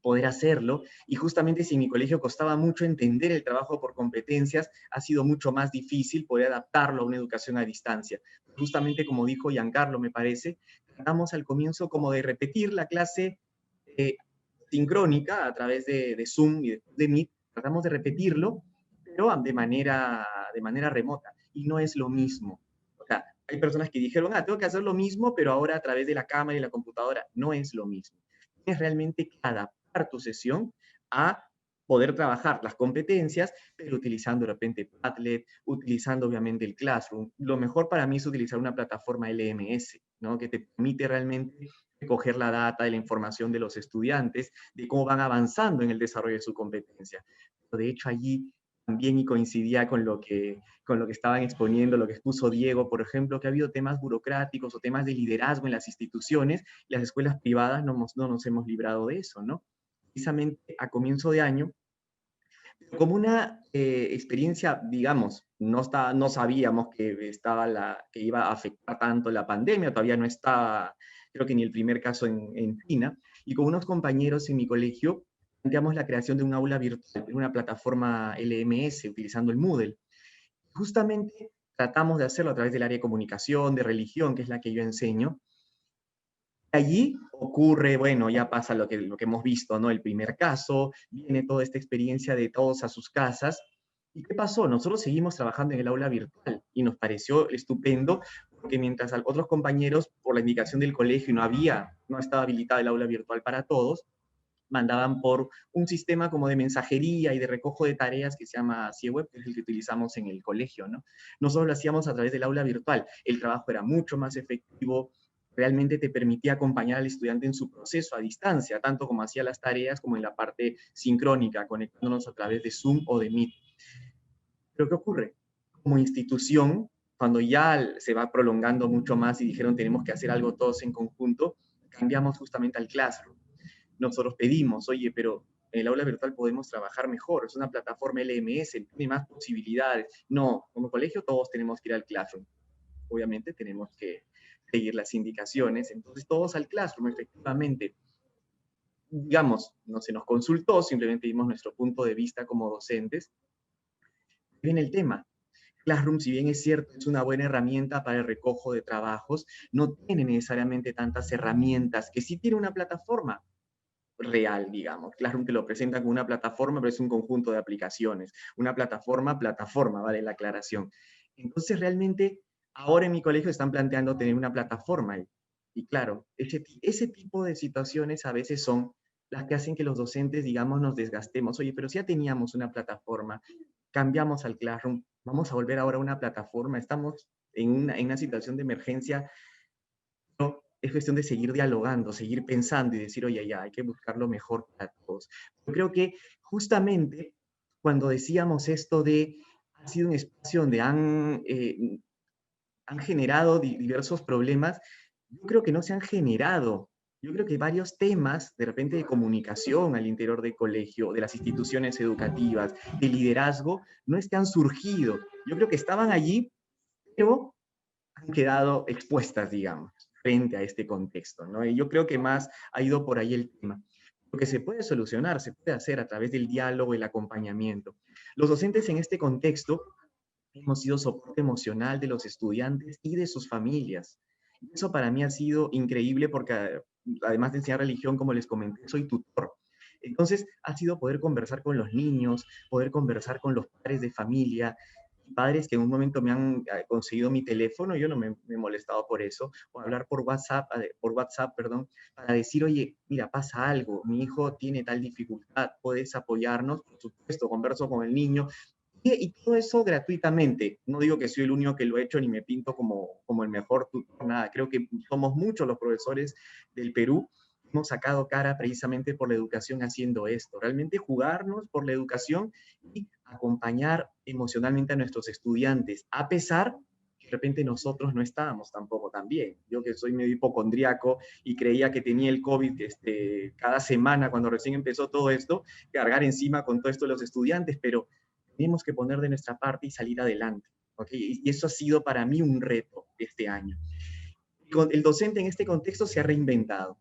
poder hacerlo, y justamente si en mi colegio costaba mucho entender el trabajo por competencias, ha sido mucho más difícil poder adaptarlo a una educación a distancia. Justamente como dijo Giancarlo, me parece, tratamos al comienzo como de repetir la clase sincrónica a través de Zoom y de Meet, tratamos de repetirlo, pero de manera remota, y no es lo mismo. O sea, hay personas que dijeron, tengo que hacer lo mismo, pero ahora a través de la cámara y la computadora, no es lo mismo. Tienes realmente que adaptar enfocar tu sesión a poder trabajar las competencias, pero utilizando de repente Padlet, utilizando obviamente el Classroom. Lo mejor para mí es utilizar una plataforma LMS, ¿no? Que te permite realmente recoger la data de la información de los estudiantes, de cómo van avanzando en el desarrollo de su competencia. De hecho, allí también, y coincidía con lo que estaban exponiendo, lo que expuso Diego, por ejemplo, que ha habido temas burocráticos o temas de liderazgo en las instituciones, y las escuelas privadas no nos hemos librado de eso, ¿no? Precisamente a comienzo de año, como una experiencia, digamos, no sabíamos que iba a afectar tanto la pandemia, todavía no estaba, creo que ni el primer caso en China, y con unos compañeros en mi colegio planteamos la creación de un aula virtual, una plataforma LMS, utilizando el Moodle. Justamente tratamos de hacerlo a través del área de comunicación, de religión, que es la que yo enseño. Allí ocurre, bueno, ya pasa lo que hemos visto, ¿no? El primer caso, viene toda esta experiencia de todos a sus casas. ¿Y qué pasó? Nosotros seguimos trabajando en el aula virtual y nos pareció estupendo, porque mientras a otros compañeros, por la indicación del colegio, no estaba habilitada el aula virtual para todos, mandaban por un sistema como de mensajería y de recojo de tareas que se llama CIEWeb, que es el que utilizamos en el colegio, ¿no? Nosotros lo hacíamos a través del aula virtual. El trabajo era mucho más efectivo, realmente te permitía acompañar al estudiante en su proceso a distancia, tanto como hacía las tareas como en la parte sincrónica, conectándonos a través de Zoom o de Meet. Pero ¿qué ocurre? Como institución, cuando ya se va prolongando mucho más y dijeron tenemos que hacer algo todos en conjunto, cambiamos justamente al Classroom. Nosotros pedimos, oye, pero en el aula virtual podemos trabajar mejor, es una plataforma LMS, tiene más posibilidades. No, como colegio todos tenemos que ir al Classroom. Obviamente tenemos que seguir las indicaciones, entonces todos al Classroom, efectivamente. Digamos, no se nos consultó, simplemente dimos nuestro punto de vista como docentes. Viene el tema. Classroom, si bien es cierto, es una buena herramienta para el recojo de trabajos, no tiene necesariamente tantas herramientas que sí tiene una plataforma real, digamos. Classroom te lo presenta como una plataforma, pero es un conjunto de aplicaciones. Una plataforma, vale la aclaración. Entonces, realmente, ahora en mi colegio están planteando tener una plataforma. Y claro, ese tipo de situaciones a veces son las que hacen que los docentes, digamos, nos desgastemos. Oye, pero si ya teníamos una plataforma, cambiamos al Classroom, vamos a volver ahora a una plataforma, estamos en una situación de emergencia. No, es cuestión de seguir dialogando, seguir pensando y decir, oye, ya, hay que buscar lo mejor para todos. Yo creo que justamente cuando decíamos esto de, ha sido un espacio donde han generado diversos problemas, yo creo que no se han generado. Yo creo que varios temas, de repente, de comunicación al interior del colegio, de las instituciones educativas, de liderazgo, no es que han surgido. Yo creo que estaban allí, pero han quedado expuestas, digamos, frente a este contexto, ¿no? Y yo creo que más ha ido por ahí el tema. Lo que se puede solucionar, se puede hacer a través del diálogo y el acompañamiento. Los docentes en este contexto hemos sido soporte emocional de los estudiantes y de sus familias. Eso para mí ha sido increíble porque además de enseñar religión, como les comenté, soy tutor. Entonces ha sido poder conversar con los niños, poder conversar con los padres de familia, padres que en un momento me han conseguido mi teléfono, yo no me he molestado por eso, o hablar por WhatsApp, perdón, para decir, oye, mira, pasa algo, mi hijo tiene tal dificultad, puedes apoyarnos, por supuesto, converso con el niño, y todo eso gratuitamente. No digo que soy el único que lo he hecho ni me pinto como el mejor tutor, nada. Creo que somos muchos los profesores del Perú. Hemos sacado cara precisamente por la educación haciendo esto. Realmente jugarnos por la educación y acompañar emocionalmente a nuestros estudiantes, a pesar que de repente nosotros no estábamos tampoco tan bien. Yo que soy medio hipocondriaco y creía que tenía el COVID cada semana cuando recién empezó todo esto, cargar encima con todo esto de los estudiantes, pero tenemos que poner de nuestra parte y salir adelante. ¿Okay? Y eso ha sido para mí un reto este año. El docente en este contexto se ha reinventado.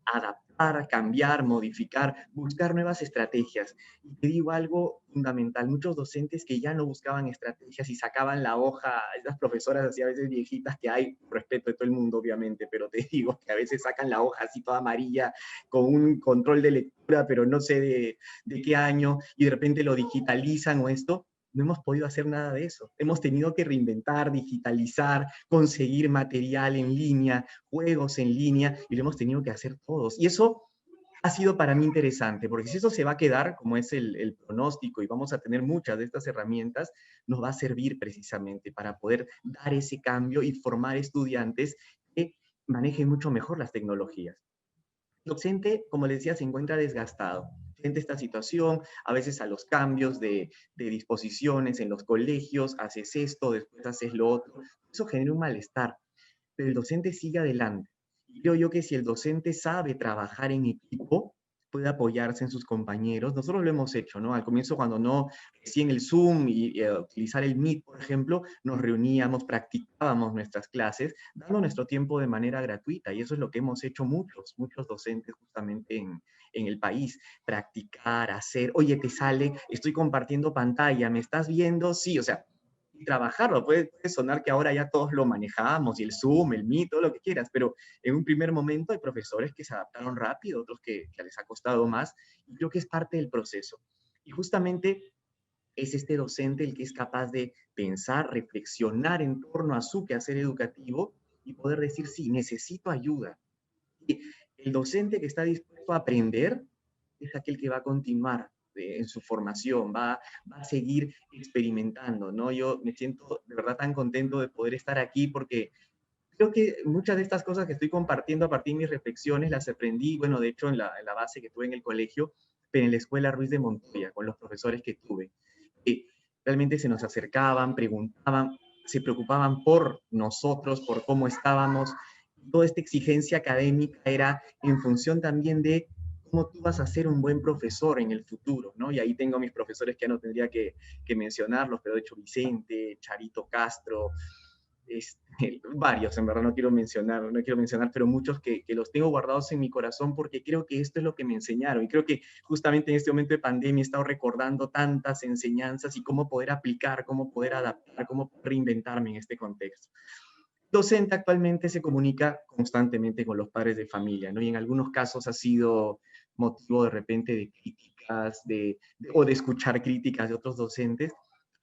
Adaptar, cambiar, modificar, buscar nuevas estrategias. Y te digo algo fundamental, muchos docentes que ya no buscaban estrategias y sacaban la hoja, esas profesoras así a veces viejitas que hay, respeto de todo el mundo obviamente, pero te digo que a veces sacan la hoja así toda amarilla con un control de lectura, pero no sé de qué año, y de repente lo digitalizan o esto. No hemos podido hacer nada de eso. Hemos tenido que reinventar, digitalizar, conseguir material en línea, juegos en línea, y lo hemos tenido que hacer todos. Y eso ha sido para mí interesante, porque si eso se va a quedar, como es el pronóstico, y vamos a tener muchas de estas herramientas, nos va a servir precisamente para poder dar ese cambio y formar estudiantes que manejen mucho mejor las tecnologías. El docente, como les decía, se encuentra desgastado frente a esta situación, a veces a los cambios de disposiciones en los colegios, haces esto, después haces lo otro, eso genera un malestar, pero el docente sigue adelante. Y creo yo que si el docente sabe trabajar en equipo, puede apoyarse en sus compañeros. Nosotros lo hemos hecho, ¿no? Al comienzo, cuando no, recién el Zoom y utilizar el Meet, por ejemplo, nos reuníamos, practicábamos nuestras clases, dando nuestro tiempo de manera gratuita. Y eso es lo que hemos hecho muchos docentes justamente en el país. Practicar, hacer, oye, te sale, estoy compartiendo pantalla, ¿me estás viendo? Sí, o sea, y trabajarlo. Puede sonar que ahora ya todos lo manejamos, y el Zoom, el Meet, todo lo que quieras, pero en un primer momento hay profesores que se adaptaron rápido, otros que les ha costado más, y creo que es parte del proceso. Y justamente es este docente el que es capaz de pensar, reflexionar en torno a su quehacer educativo y poder decir, sí, necesito ayuda. Y el docente que está dispuesto a aprender es aquel que va a continuar en su formación, va a seguir experimentando, ¿no? Yo me siento de verdad tan contento de poder estar aquí porque creo que muchas de estas cosas que estoy compartiendo a partir de mis reflexiones las aprendí, bueno, de hecho en la base que tuve en el colegio, pero en la escuela Ruiz de Montoya, con los profesores que tuve. Que realmente se nos acercaban, preguntaban, se preocupaban por nosotros, por cómo estábamos. Toda esta exigencia académica era en función también de cómo tú vas a ser un buen profesor en el futuro, ¿no? Y ahí tengo a mis profesores que ya no tendría que mencionarlos, pero de hecho Vicente, Charito Castro, varios, en verdad no quiero mencionar, pero muchos que los tengo guardados en mi corazón porque creo que esto es lo que me enseñaron. Y creo que justamente en este momento de pandemia he estado recordando tantas enseñanzas y cómo poder aplicar, cómo poder adaptar, cómo reinventarme en este contexto. El docente actualmente se comunica constantemente con los padres de familia, ¿no? Y en algunos casos ha sido motivo de repente de críticas o de escuchar críticas de otros docentes.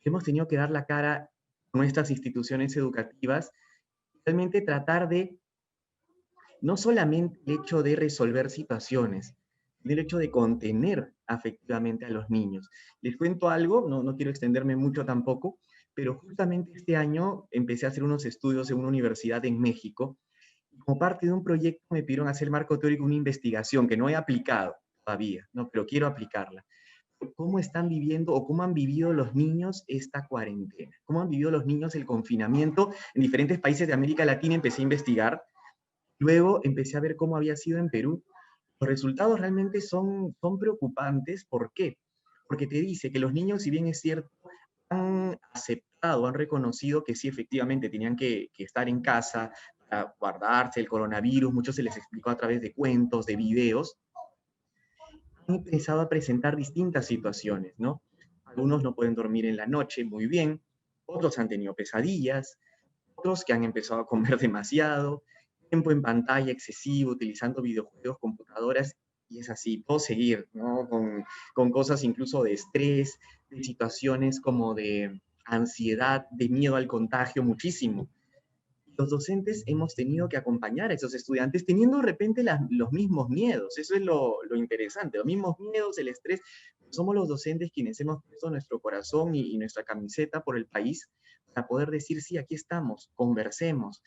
Hemos tenido que dar la cara a nuestras instituciones educativas, realmente tratar de no solamente el hecho de resolver situaciones, sino el hecho de contener afectivamente a los niños. Les cuento algo, no quiero extenderme mucho tampoco, pero justamente este año empecé a hacer unos estudios en una universidad en México. Como parte de un proyecto me pidieron hacer marco teórico, una investigación que no he aplicado todavía, ¿no? Pero quiero aplicarla. ¿Cómo están viviendo o cómo han vivido los niños esta cuarentena? ¿Cómo han vivido los niños el confinamiento en diferentes países de América Latina? Empecé a investigar. Luego empecé a ver cómo había sido en Perú. Los resultados realmente son preocupantes. ¿Por qué? Porque te dice que los niños, si bien es cierto, han aceptado, han reconocido que sí, efectivamente, tenían que estar en casa para guardarse el coronavirus. Muchos se les explicó a través de cuentos, de videos. Han empezado a presentar distintas situaciones, ¿no? Algunos no pueden dormir en la noche muy bien, otros han tenido pesadillas, otros que han empezado a comer demasiado, tiempo en pantalla excesivo, utilizando videojuegos, computadoras, y es así, puedo seguir, ¿no? Con cosas incluso de estrés, de situaciones como de ansiedad, de miedo al contagio, muchísimo. Los docentes hemos tenido que acompañar a esos estudiantes teniendo de repente los mismos miedos. Eso es lo interesante, los mismos miedos, el estrés. Somos los docentes quienes hemos puesto nuestro corazón y nuestra camiseta por el país para poder decir, sí, aquí estamos, conversemos.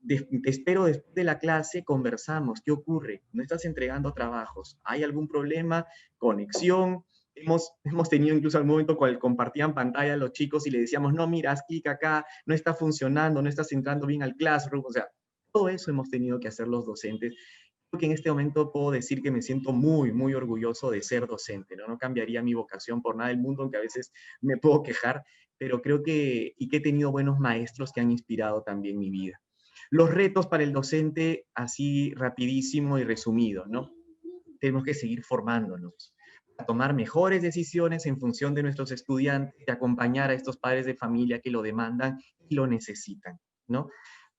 Te espero después de la clase, conversamos. ¿Qué ocurre? ¿No estás entregando trabajos? ¿Hay algún problema? ¿Conexión? Hemos tenido incluso algún momento cuando compartían pantalla a los chicos y le decíamos, no, mira, haz clic acá, no está funcionando, no estás entrando bien al Classroom. O sea, todo eso hemos tenido que hacer los docentes. Creo que en este momento puedo decir que me siento muy, muy orgulloso de ser docente, ¿no? No cambiaría mi vocación por nada del mundo, aunque a veces me puedo quejar, pero creo que he tenido buenos maestros que han inspirado también mi vida. Los retos para el docente, así rapidísimo y resumido, ¿no? Tenemos que seguir formándonos, a tomar mejores decisiones en función de nuestros estudiantes, de acompañar a estos padres de familia que lo demandan y lo necesitan, ¿no?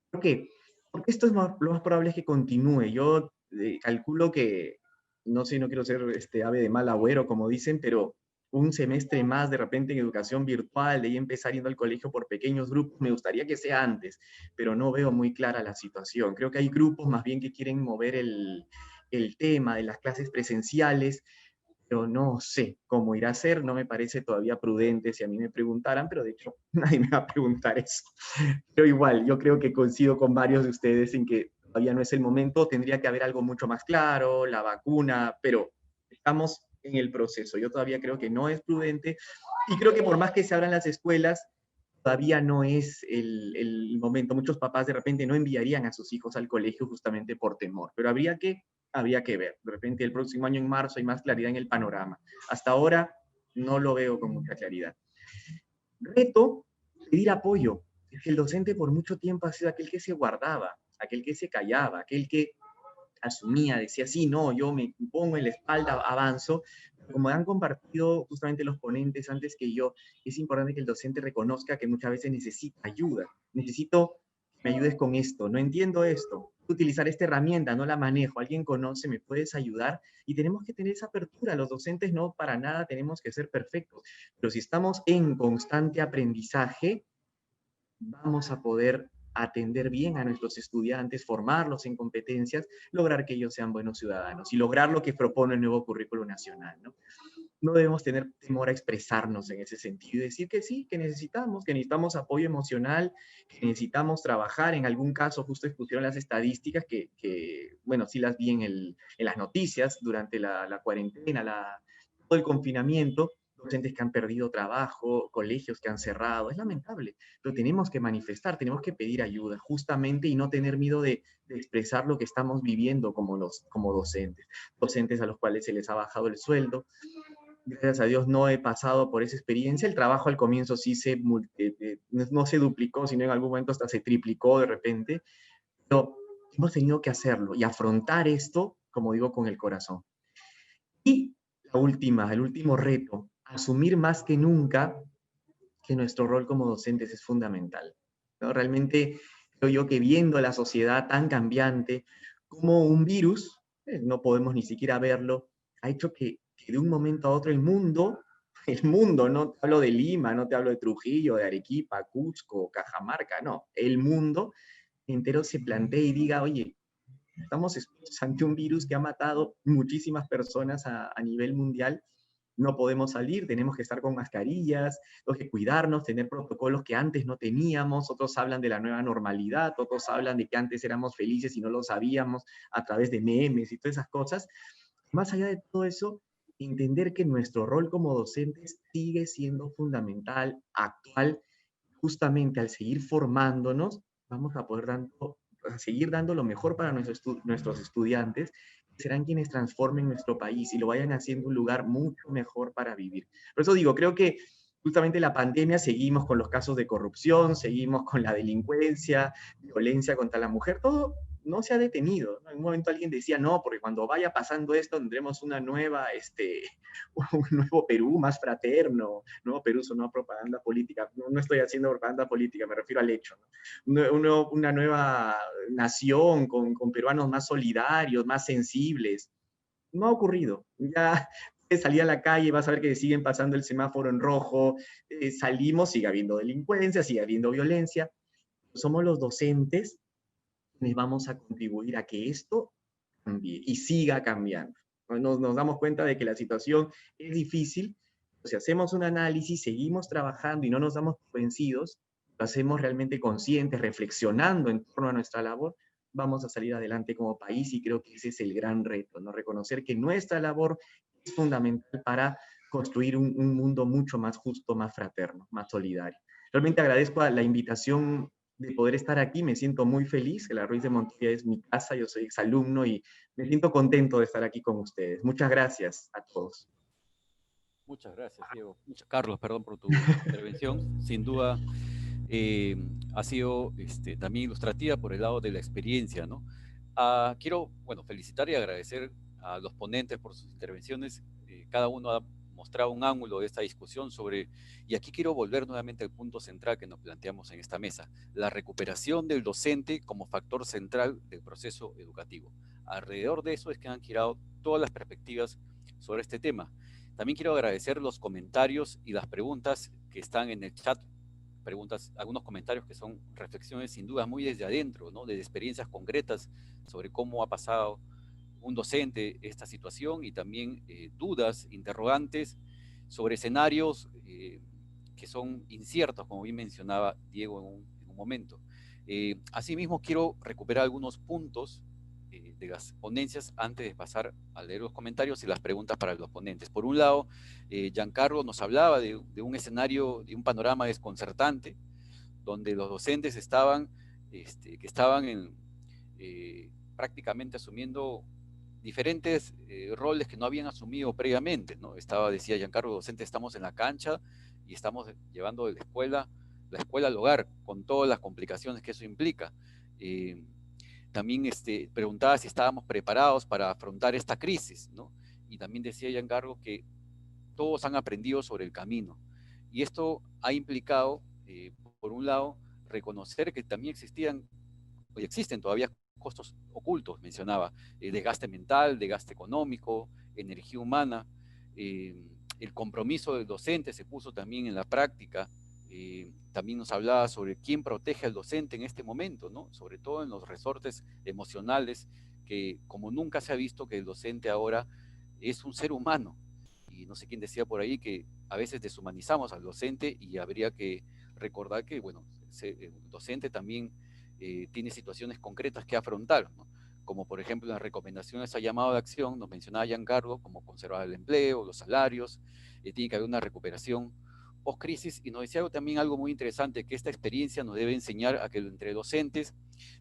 ¿Por qué? Porque esto es lo más probable es que continúe. Yo calculo que, no sé, no quiero ser ave de mal agüero, como dicen, pero un semestre más de repente en educación virtual, de ahí empezar yendo al colegio por pequeños grupos, me gustaría que sea antes, pero no veo muy clara la situación. Creo que hay grupos más bien que quieren mover el tema de las clases presenciales, pero no sé cómo irá a ser, no me parece todavía prudente si a mí me preguntaran, pero de hecho nadie me va a preguntar eso. Pero igual, yo creo que coincido con varios de ustedes en que todavía no es el momento, tendría que haber algo mucho más claro, la vacuna, pero estamos en el proceso. Yo todavía creo que no es prudente y creo que por más que se abran las escuelas, todavía no es el momento. Muchos papás de repente no enviarían a sus hijos al colegio justamente por temor, pero habría que ver. De repente el próximo año en marzo hay más claridad en el panorama. Hasta ahora no lo veo con mucha claridad. Reto, pedir apoyo. Es que el docente por mucho tiempo ha sido aquel que se guardaba, aquel que se callaba, aquel que asumía, decía, sí, no, yo me pongo en la espalda, avanzo. Como han compartido justamente los ponentes antes que yo, es importante que el docente reconozca que muchas veces necesita ayuda. Necesito que me ayudes con esto, no entiendo esto, utilizar esta herramienta, no la manejo, alguien conoce, me puedes ayudar, y tenemos que tener esa apertura. Los docentes no para nada tenemos que ser perfectos, pero si estamos en constante aprendizaje, vamos a poder atender bien a nuestros estudiantes, formarlos en competencias, lograr que ellos sean buenos ciudadanos y lograr lo que propone el nuevo currículo nacional, ¿no? No debemos tener temor a expresarnos en ese sentido y decir que sí, que necesitamos apoyo emocional, que necesitamos trabajar. En algún caso, justo expusieron las estadísticas bueno, sí las vi en las noticias durante la cuarentena, todo el confinamiento, docentes que han perdido trabajo, colegios que han cerrado. Es lamentable, pero tenemos que manifestar, tenemos que pedir ayuda justamente y no tener miedo de expresar lo que estamos viviendo como docentes a los cuales se les ha bajado el sueldo. Gracias a Dios no he pasado por esa experiencia. El trabajo al comienzo sí no se duplicó, sino en algún momento hasta se triplicó de repente, pero hemos tenido que hacerlo y afrontar esto, como digo, con el corazón. Y el último reto, asumir más que nunca que nuestro rol como docentes es fundamental, ¿no? Realmente creo yo que viendo la sociedad tan cambiante, como un virus, no podemos ni siquiera verlo, ha hecho que de un momento a otro el mundo, no te hablo de Lima, no te hablo de Trujillo, de Arequipa, Cusco, Cajamarca, no, el mundo entero se plantee y diga, oye, estamos ante un virus que ha matado muchísimas personas a nivel mundial, no podemos salir, tenemos que estar con mascarillas, tenemos que cuidarnos, tener protocolos que antes no teníamos. Otros hablan de la nueva normalidad, otros hablan de que antes éramos felices y no lo sabíamos a través de memes y todas esas cosas. Más allá de todo eso, entender que nuestro rol como docentes sigue siendo fundamental, actual. Justamente al seguir formándonos, vamos a poder seguir dando lo mejor para nuestros estudiantes, que serán quienes transformen nuestro país y lo vayan haciendo un lugar mucho mejor para vivir. Por eso digo, creo que justamente la pandemia seguimos con los casos de corrupción, seguimos con la delincuencia, violencia contra la mujer, todo no se ha detenido, ¿no? En un momento alguien decía, no, porque cuando vaya pasando esto tendremos un nuevo Perú más fraterno. Nuevo Perú sonó propaganda política, no estoy haciendo propaganda política, me refiero al hecho, ¿no? Una nueva nación con peruanos más solidarios, más sensibles. No ha ocurrido. Ya salir a la calle, vas a ver que siguen pasando el semáforo en rojo, salimos, sigue habiendo delincuencia, sigue habiendo violencia. Somos los docentes quienes vamos a contribuir a que esto cambie y siga cambiando. Nos damos cuenta de que la situación es difícil. Si hacemos un análisis, seguimos trabajando y no nos damos por vencidos, lo hacemos realmente conscientes, reflexionando en torno a nuestra labor, vamos a salir adelante como país y creo que ese es el gran reto, ¿no? Reconocer que nuestra labor es fundamental para construir un mundo mucho más justo, más fraterno, más solidario. Realmente agradezco la invitación de poder estar aquí, me siento muy feliz, que la Ruiz de Montoya es mi casa, yo soy exalumno y me siento contento de estar aquí con ustedes. Muchas gracias a todos. Muchas gracias, Diego. Carlos, perdón por tu intervención. Sin duda, ha sido también ilustrativa por el lado de la experiencia, ¿no? Quiero, bueno, felicitar y agradecer a los ponentes por sus intervenciones. Cada uno ha mostrado un ángulo de esta discusión y aquí quiero volver nuevamente al punto central que nos planteamos en esta mesa, la recuperación del docente como factor central del proceso educativo. Alrededor de eso es que han girado todas las perspectivas sobre este tema. También quiero agradecer los comentarios y las preguntas que están en el chat, algunos comentarios que son reflexiones sin duda muy desde adentro, ¿no? Desde experiencias concretas sobre cómo ha pasado un docente esta situación y también dudas, interrogantes sobre escenarios que son inciertos, como bien mencionaba Diego en un momento. Asimismo, quiero recuperar algunos puntos de las ponencias antes de pasar a leer los comentarios y las preguntas para los ponentes. Por un lado, Giancarlo nos hablaba de un escenario, de un panorama desconcertante, donde los docentes estaban prácticamente asumiendo diferentes roles que no habían asumido previamente, ¿no? Decía Giancarlo, docente, estamos en la cancha y estamos llevando de la escuela al hogar, con todas las complicaciones que eso implica. También preguntaba si estábamos preparados para afrontar esta crisis, ¿no? Y también decía Giancarlo que todos han aprendido sobre el camino. Y esto ha implicado, por un lado, reconocer que también existen todavía costos ocultos, mencionaba, desgaste mental, desgaste económico, energía humana, el compromiso del docente se puso también en la práctica. También nos hablaba sobre quién protege al docente en este momento, ¿no? Sobre todo en los resortes emocionales, que como nunca se ha visto que el docente ahora es un ser humano. Y no sé quién decía por ahí que a veces deshumanizamos al docente y habría que recordar que, bueno, el docente también tiene situaciones concretas que afrontar, ¿no? Como por ejemplo las recomendaciones a llamado de acción, nos mencionaba Giancarlo, como conservar el empleo, los salarios, tiene que haber una recuperación post-crisis, y nos decía también algo muy interesante, que esta experiencia nos debe enseñar a que entre docentes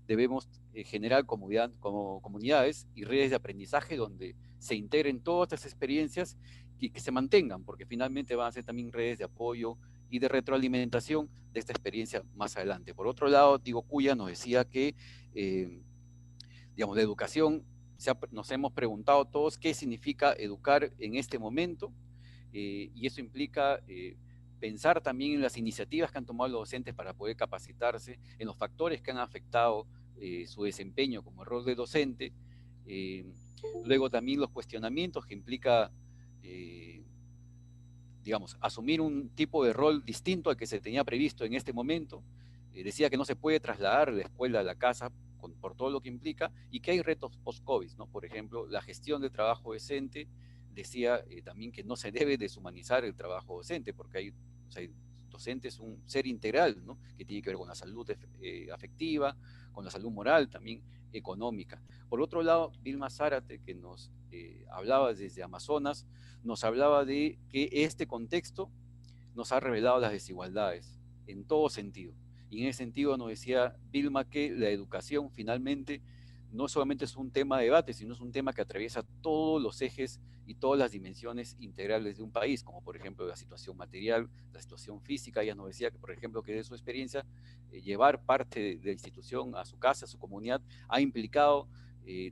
debemos generar comunidades y redes de aprendizaje donde se integren todas estas experiencias y que se mantengan, porque finalmente van a ser también redes de apoyo y de retroalimentación de esta experiencia más adelante. Por otro lado, Diego Cuya nos decía que, digamos, la educación, nos hemos preguntado todos qué significa educar en este momento, y eso implica pensar también en las iniciativas que han tomado los docentes para poder capacitarse, en los factores que han afectado su desempeño como rol de docente, luego también los cuestionamientos que implica, digamos, asumir un tipo de rol distinto al que se tenía previsto en este momento. Decía que no se puede trasladar la escuela a la casa por todo lo que implica, y que hay retos post-COVID, ¿no? Por ejemplo, la gestión del trabajo docente. Decía también que no se debe deshumanizar el trabajo docente, porque el docente es un ser integral, ¿no? Que tiene que ver con la salud afectiva, con la salud moral, también económica. Por otro lado, Vilma Zárate, que nos hablaba desde Amazonas, nos hablaba de que este contexto nos ha revelado las desigualdades en todo sentido. Y en ese sentido nos decía Vilma que la educación finalmente no solamente es un tema de debate, sino es un tema que atraviesa todos los ejes y todas las dimensiones integrales de un país, como por ejemplo la situación material, la situación física. Ella nos decía que, por ejemplo, que de su experiencia, llevar parte de la institución a su casa, a su comunidad, ha implicado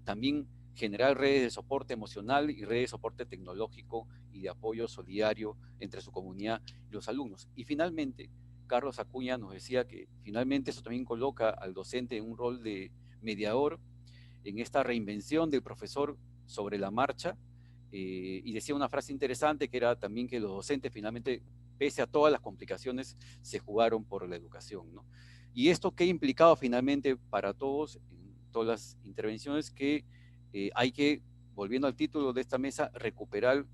también generar redes de soporte emocional y redes de soporte tecnológico y de apoyo solidario entre su comunidad y los alumnos. Y finalmente, Carlos Acuña nos decía que finalmente eso también coloca al docente en un rol de mediador en esta reinvención del profesor sobre la marcha, y decía una frase interesante que era también que los docentes finalmente, pese a todas las complicaciones, se jugaron por la educación, ¿no? Y esto que ha implicado finalmente para todos, en todas las intervenciones, que hay que, volviendo al título de esta mesa, recuperar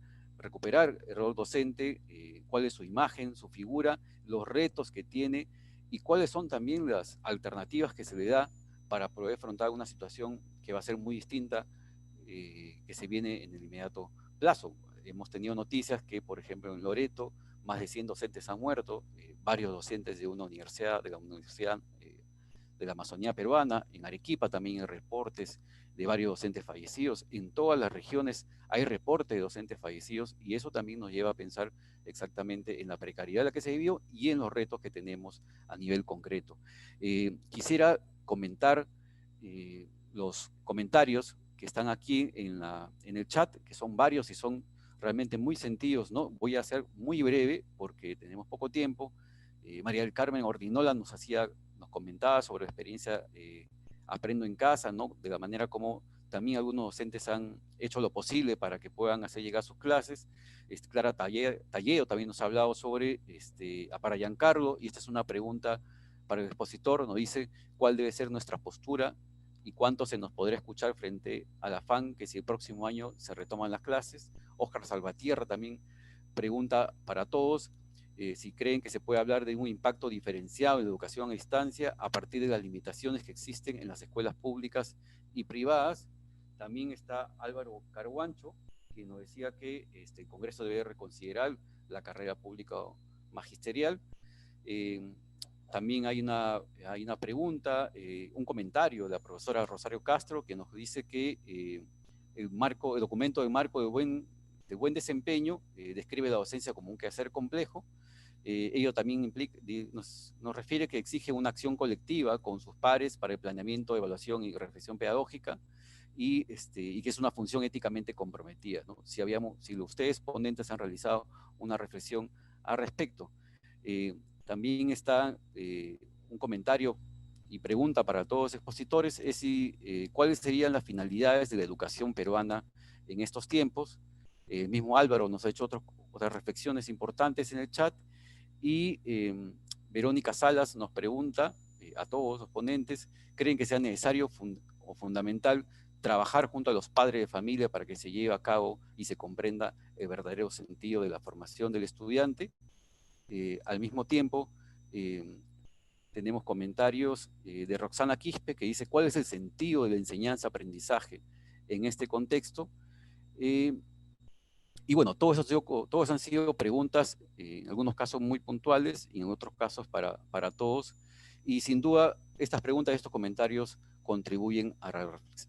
el rol docente, cuál es su imagen, su figura, los retos que tiene y cuáles son también las alternativas que se le da para poder afrontar una situación que va a ser muy distinta, que se viene en el inmediato plazo. Hemos tenido noticias que, por ejemplo, en Loreto, más de 100 docentes han muerto, varios docentes de una universidad, de la Universidad de la Amazonía peruana. En Arequipa también hay reportes de varios docentes fallecidos. En todas las regiones hay reportes de docentes fallecidos, y eso también nos lleva a pensar exactamente en la precariedad en la que se vivió y en los retos que tenemos a nivel concreto. Quisiera comentar los comentarios que están aquí en el chat, que son varios y son realmente muy sentidos, ¿no? Voy a ser muy breve porque tenemos poco tiempo. María del Carmen Ordinola nos comentaba sobre la experiencia Aprendo en Casa, ¿no? De la manera como también algunos docentes han hecho lo posible para que puedan hacer llegar sus clases. Clara Talleo también nos ha hablado sobre, para Giancarlo, y esta es una pregunta para el expositor, nos dice cuál debe ser nuestra postura y cuánto se nos podrá escuchar frente al afán que si el próximo año se retoman las clases. Óscar Salvatierra también pregunta para todos si creen que se puede hablar de un impacto diferenciado en la educación a distancia a partir de las limitaciones que existen en las escuelas públicas y privadas. También está Álvaro Carhuancho, que nos decía que el Congreso debe reconsiderar la carrera pública magisterial. También hay una pregunta, un comentario de la profesora Rosario Castro, que nos dice que el documento de marco de buen desempeño describe la docencia como un quehacer complejo. Ello también nos refiere que exige una acción colectiva con sus pares para el planeamiento, evaluación y reflexión pedagógica, y que es una función éticamente comprometida, ¿no? Si ustedes ponentes han realizado una reflexión al respecto. También está un comentario y pregunta para todos los expositores, es cuáles serían las finalidades de la educación peruana en estos tiempos. El mismo Álvaro nos ha hecho otras reflexiones importantes en el chat, y Verónica Salas nos pregunta a todos los ponentes, ¿creen que sea necesario o fundamental trabajar junto a los padres de familia para que se lleve a cabo y se comprenda el verdadero sentido de la formación del estudiante? Al mismo tiempo, tenemos comentarios de Roxana Quispe, que dice, ¿cuál es el sentido de la enseñanza-aprendizaje en este contexto? Y bueno, todos han sido preguntas, en algunos casos muy puntuales, y en otros casos para todos. Y sin duda, estas preguntas y estos comentarios contribuyen a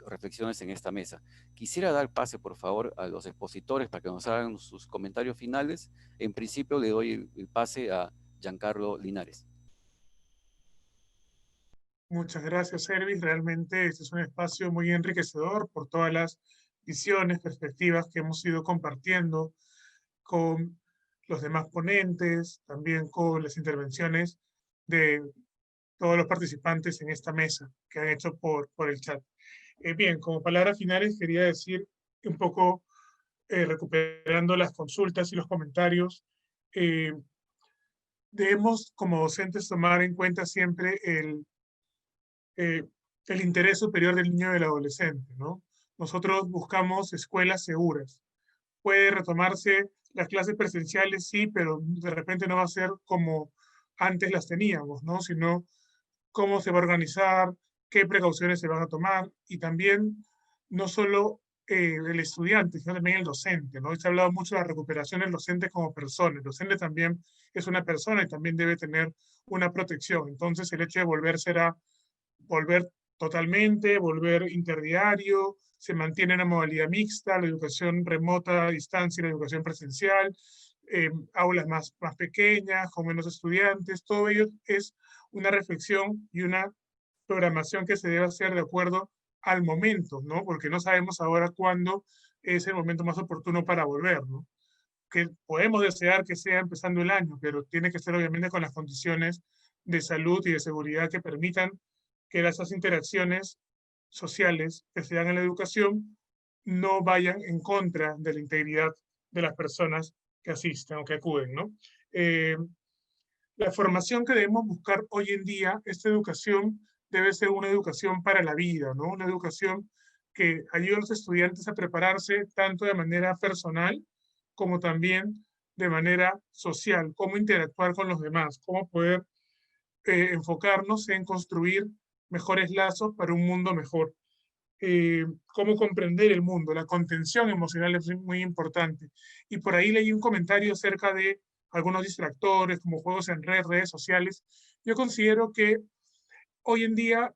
reflexiones en esta mesa. Quisiera dar pase, por favor, a los expositores para que nos hagan sus comentarios finales. En principio, le doy el pase a Giancarlo Linares. Muchas gracias, Servis. Realmente este es un espacio muy enriquecedor por todas las visiones, perspectivas que hemos ido compartiendo con los demás ponentes, también con las intervenciones de todos los participantes en esta mesa que han hecho por el chat. Bien, como palabras finales quería decir un poco, recuperando las consultas y los comentarios, debemos como docentes tomar en cuenta siempre el interés superior del niño y del adolescente, ¿no? Nosotros buscamos escuelas seguras. Puede retomarse las clases presenciales, sí, pero de repente no va a ser como antes las teníamos, ¿no? Sino cómo se va a organizar, qué precauciones se van a tomar, y también no solo el estudiante, sino también el docente, ¿no? Se ha hablado mucho de la recuperación del docente como persona. El docente también es una persona y también debe tener una protección. Entonces, el hecho de volver será volver totalmente, volver interdiario, se mantiene una modalidad mixta, la educación remota a distancia y la educación presencial, aulas más pequeñas, con menos estudiantes, todo ello es una reflexión y una programación que se debe hacer de acuerdo al momento, ¿no? Porque no sabemos ahora cuándo es el momento más oportuno para volver, ¿no? Que podemos desear que sea empezando el año, pero tiene que ser obviamente con las condiciones de salud y de seguridad que permitan que esas interacciones sociales que se dan en la educación no vayan en contra de la integridad de las personas que asisten o que acuden, ¿no? La formación que debemos buscar hoy en día, esta educación debe ser una educación para la vida, ¿no? Una educación que ayude a los estudiantes a prepararse tanto de manera personal como también de manera social, cómo interactuar con los demás, cómo poder enfocarnos en construir mejores lazos para un mundo mejor. Cómo comprender el mundo, la contención emocional es muy importante. Y por ahí leí un comentario acerca de algunos distractores, como juegos en redes sociales. Yo considero que hoy en día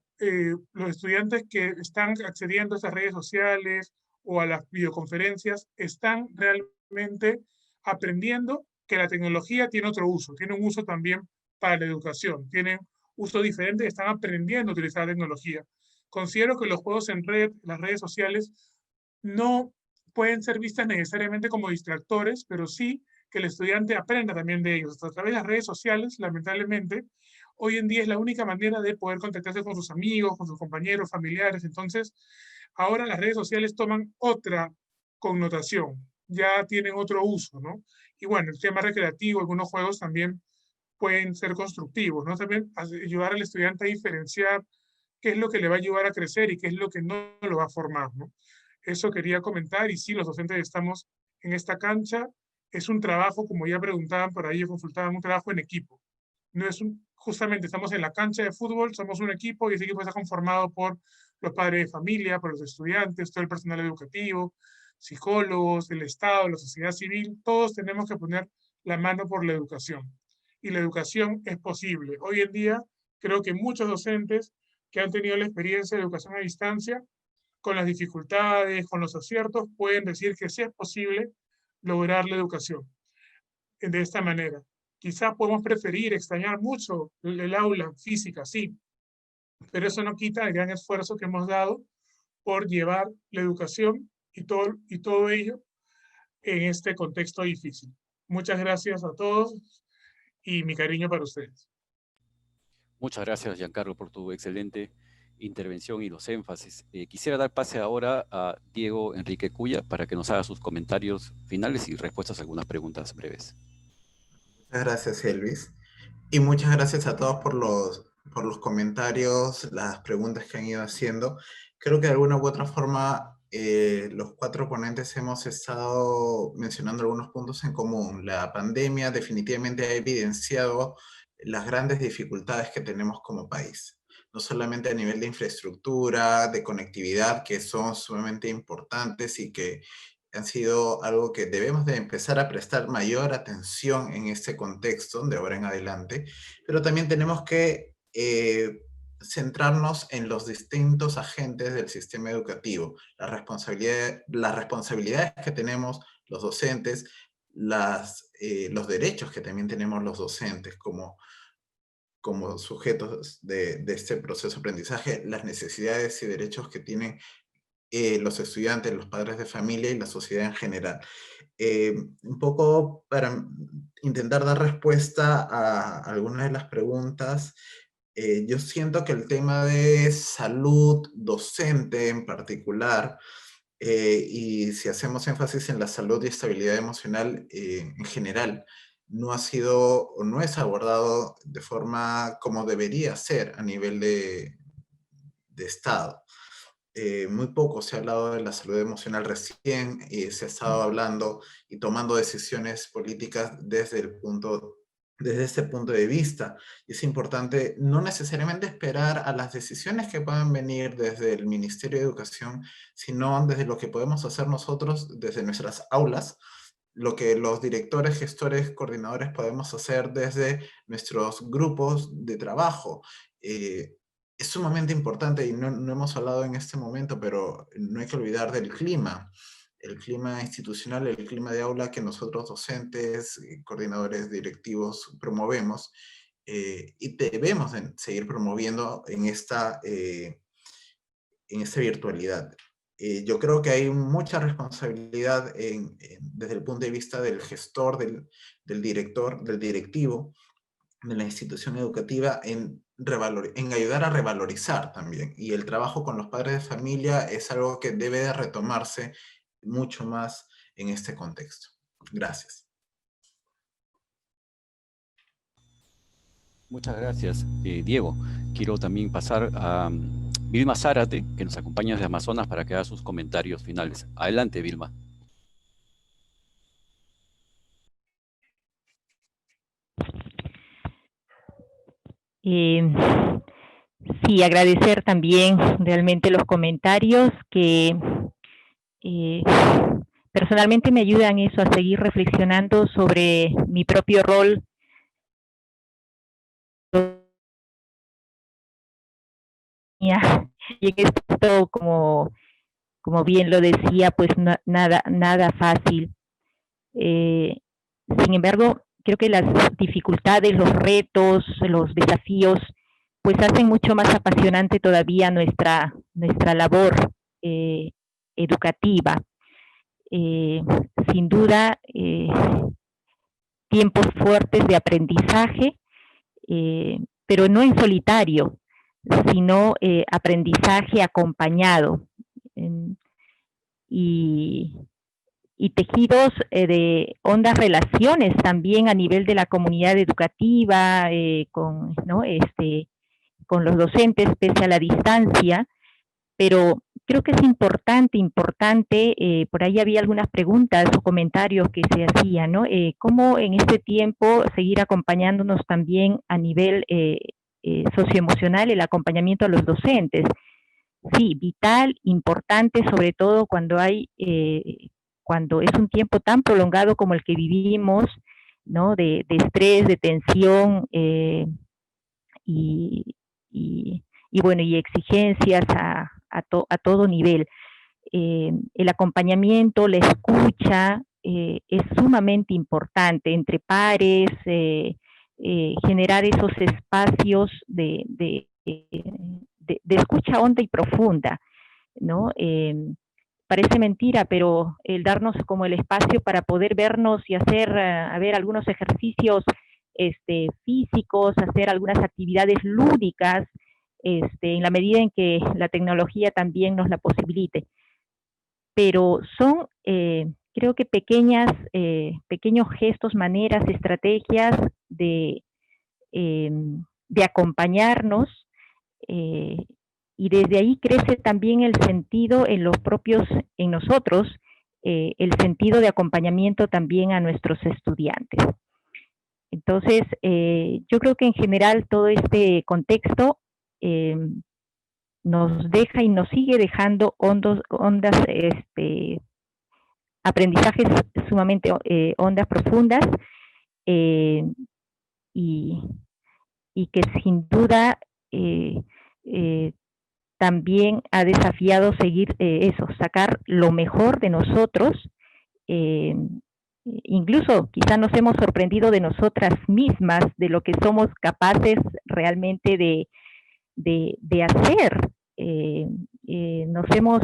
los estudiantes que están accediendo a estas redes sociales o a las videoconferencias están realmente aprendiendo que la tecnología tiene otro uso, tiene un uso también para la educación, tienen uso diferente, están aprendiendo a utilizar la tecnología. Considero que los juegos en red, las redes sociales, no pueden ser vistas necesariamente como distractores, pero sí que el estudiante aprenda también de ellos. A través de las redes sociales, lamentablemente, hoy en día es la única manera de poder contactarse con sus amigos, con sus compañeros, familiares. Entonces, ahora las redes sociales toman otra connotación, ya tienen otro uso, ¿no? Y bueno, el tema recreativo, algunos juegos también pueden ser constructivos, ¿no? También ayudar al estudiante a diferenciar qué es lo que le va a ayudar a crecer y qué es lo que no lo va a formar, ¿no? Eso quería comentar, y sí, los docentes estamos en esta cancha. Es un trabajo, como ya preguntaban por ahí, consultaban, un trabajo en equipo. No es justamente estamos en la cancha de fútbol, somos un equipo, y ese equipo está conformado por los padres de familia, por los estudiantes, todo el personal educativo, psicólogos, el Estado, la sociedad civil. Todos tenemos que poner la mano por la educación. Y la educación es posible. Hoy en día, creo que muchos docentes que han tenido la experiencia de educación a distancia, con las dificultades, con los aciertos, pueden decir que sí es posible lograr la educación de esta manera. Quizás podemos preferir, extrañar mucho el aula física, sí, pero eso no quita el gran esfuerzo que hemos dado por llevar la educación y todo ello en este contexto difícil. Muchas gracias a todos y mi cariño para ustedes. Muchas gracias, Giancarlo, por tu excelente intervención y los énfasis. Quisiera dar pase ahora a Diego Enrique Cuya para que nos haga sus comentarios finales y respuestas a algunas preguntas breves. Muchas gracias, Elvis. Y muchas gracias a todos por los comentarios, las preguntas que han ido haciendo. Creo que de alguna u otra forma los cuatro ponentes hemos estado mencionando algunos puntos en común. La pandemia definitivamente ha evidenciado las grandes dificultades que tenemos como país. No solamente a nivel de infraestructura, de conectividad, que son sumamente importantes y que han sido algo que debemos de empezar a prestar mayor atención en este contexto de ahora en adelante, pero también tenemos que centrarnos en los distintos agentes del sistema educativo, las responsabilidades que tenemos los docentes, los derechos que también tenemos los docentes como sujetos de este proceso de aprendizaje, las necesidades y derechos que tienen los estudiantes, los padres de familia y la sociedad en general. Un poco para intentar dar respuesta a algunas de las preguntas, yo siento que el tema de salud docente en particular, y si hacemos énfasis en la salud y estabilidad emocional en general, no ha sido o no es abordado de forma como debería ser a nivel de Estado. Muy poco se ha hablado de la salud emocional recién, se ha estado hablando y tomando decisiones políticas desde este punto de vista. Y es importante no necesariamente esperar a las decisiones que puedan venir desde el Ministerio de Educación, sino desde lo que podemos hacer nosotros desde nuestras aulas, lo que los directores, gestores, coordinadores podemos hacer desde nuestros grupos de trabajo. Es sumamente importante y no hemos hablado en este momento, pero no hay que olvidar del clima. El clima institucional, el clima de aula que nosotros docentes, coordinadores directivos promovemos y debemos seguir promoviendo en esta virtualidad. Yo creo que hay mucha responsabilidad desde el punto de vista del gestor, del director, del directivo, de la institución educativa en ayudar a revalorizar también. Y el trabajo con los padres de familia es algo que debe de retomarse mucho más en este contexto. Gracias. Muchas gracias, Diego. Quiero también pasar a Vilma Zárate, que nos acompaña desde Amazonas para que haga sus comentarios finales. Adelante, Vilma. Sí, agradecer también realmente los comentarios que personalmente me ayudan eso a seguir reflexionando sobre mi propio rol y en esto, como bien lo decía, pues nada fácil. Sin embargo, creo que las dificultades, los retos, los desafíos, pues hacen mucho más apasionante todavía nuestra labor educativa. Sin duda, tiempos fuertes de aprendizaje, pero no en solitario, sino aprendizaje acompañado y tejidos de hondas relaciones también a nivel de la comunidad educativa, con con los docentes pese a la distancia, pero creo que es importante, por ahí había algunas preguntas o comentarios que se hacían, ¿no? Cómo en este tiempo seguir acompañándonos también a nivel socioemocional, el acompañamiento a los docentes. Sí, vital, importante, sobre todo cuando cuando es un tiempo tan prolongado como el que vivimos, ¿no? De estrés, de tensión, y, bueno, y exigencias a todo nivel. El acompañamiento, la escucha, es sumamente importante entre pares, generar esos espacios de escucha honda y profunda, ¿no? Parece mentira, pero el darnos como el espacio para poder vernos y hacer, algunos ejercicios físicos, hacer algunas actividades lúdicas, en la medida en que la tecnología también nos la posibilite. Pero son, creo que pequeños gestos, maneras, estrategias de acompañarnos, y desde ahí crece también el sentido en nosotros, el sentido de acompañamiento también a nuestros estudiantes. Entonces, yo creo que en general todo este contexto nos deja y nos sigue dejando aprendizajes sumamente hondas, profundas, y que sin duda también ha desafiado seguir sacar lo mejor de nosotros. Incluso quizá nos hemos sorprendido de nosotras mismas, de lo que somos capaces realmente de hacer. Nos hemos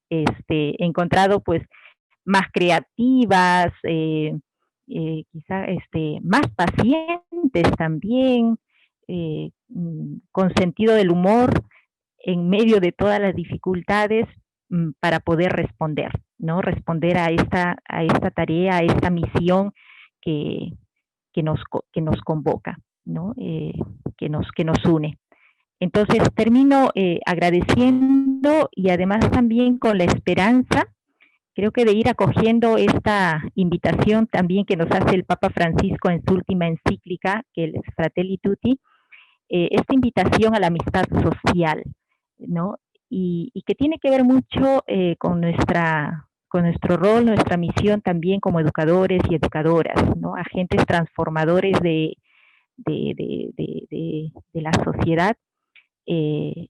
encontrado pues más creativas, quizá más pacientes también, con sentido del humor en medio de todas las dificultades, para poder responder, ¿no? Responder a esta tarea, a esta misión que nos convoca, ¿no? Que nos une. Entonces termino agradeciendo y además también con la esperanza, creo que de ir acogiendo esta invitación también que nos hace el Papa Francisco en su última encíclica, que es Fratelli Tutti, esta invitación a la amistad social, ¿no? Y que tiene que ver mucho con nuestro rol, nuestra misión también como educadores y educadoras, ¿no? Agentes transformadores de la sociedad, y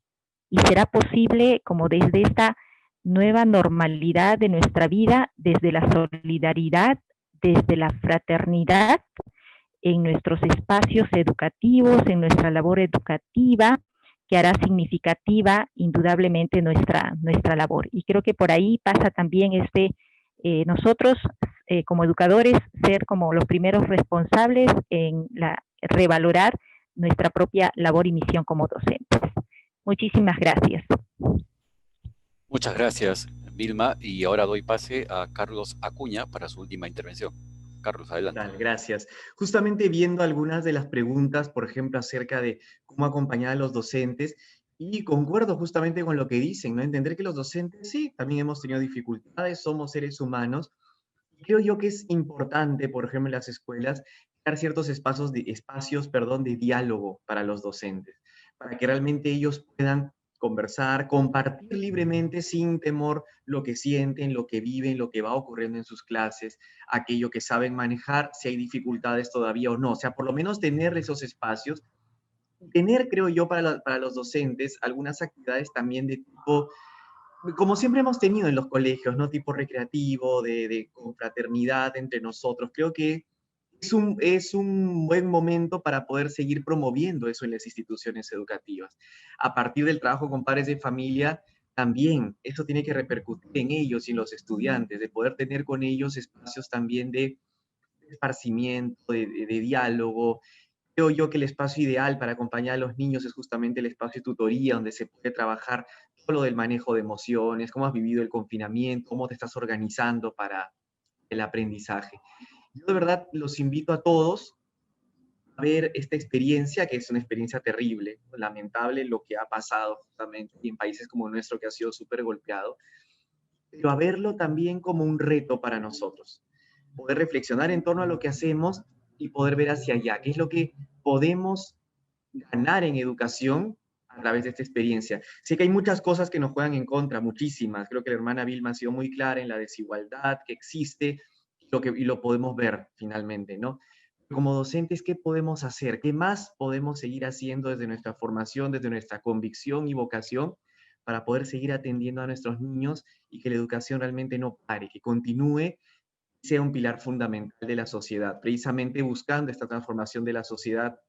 será posible como desde esta nueva normalidad de nuestra vida, desde la solidaridad, desde la fraternidad, en nuestros espacios educativos, en nuestra labor educativa, que hará significativa indudablemente nuestra labor. Y creo que por ahí pasa también nosotros como educadores ser como los primeros responsables en revalorar nuestra propia labor y misión como docentes. Muchísimas gracias. Muchas gracias, Vilma. Y ahora doy pase a Carlos Acuña para su última intervención. Carlos, adelante. Dale, gracias. Justamente viendo algunas de las preguntas, por ejemplo, acerca de cómo acompañar a los docentes, y concuerdo justamente con lo que dicen, ¿no? Entender que los docentes, sí, también hemos tenido dificultades, somos seres humanos. Creo yo que es importante, por ejemplo, en las escuelas, crear ciertos espacios de diálogo para los docentes, para que realmente ellos puedan conversar, compartir libremente sin temor lo que sienten, lo que viven, lo que va ocurriendo en sus clases, aquello que saben manejar, si hay dificultades todavía o no. O sea, por lo menos tener esos espacios. Tener, creo yo, para los docentes, algunas actividades también de tipo, como siempre hemos tenido en los colegios, ¿no? Tipo recreativo, de confraternidad entre nosotros. Creo que es un buen momento para poder seguir promoviendo eso en las instituciones educativas. A partir del trabajo con padres de familia, también eso tiene que repercutir en ellos y en los estudiantes, de poder tener con ellos espacios también de esparcimiento, de diálogo. Creo yo que el espacio ideal para acompañar a los niños es justamente el espacio de tutoría, donde se puede trabajar todo lo del manejo de emociones, cómo has vivido el confinamiento, cómo te estás organizando para el aprendizaje. Yo de verdad los invito a todos ver esta experiencia, que es una experiencia terrible, lamentable lo que ha pasado justamente en países como el nuestro, que ha sido súper golpeado, pero a verlo también como un reto para nosotros. Poder reflexionar en torno a lo que hacemos y poder ver hacia allá, qué es lo que podemos ganar en educación a través de esta experiencia. Sé que hay muchas cosas que nos juegan en contra, muchísimas. Creo que la hermana Vilma ha sido muy clara en la desigualdad que existe y lo podemos ver finalmente, ¿no? Como docentes, ¿qué podemos hacer? ¿Qué más podemos seguir haciendo desde nuestra formación, desde nuestra convicción y vocación para poder seguir atendiendo a nuestros niños y que la educación realmente no pare, que continúe y sea un pilar fundamental de la sociedad, precisamente buscando esta transformación de la sociedad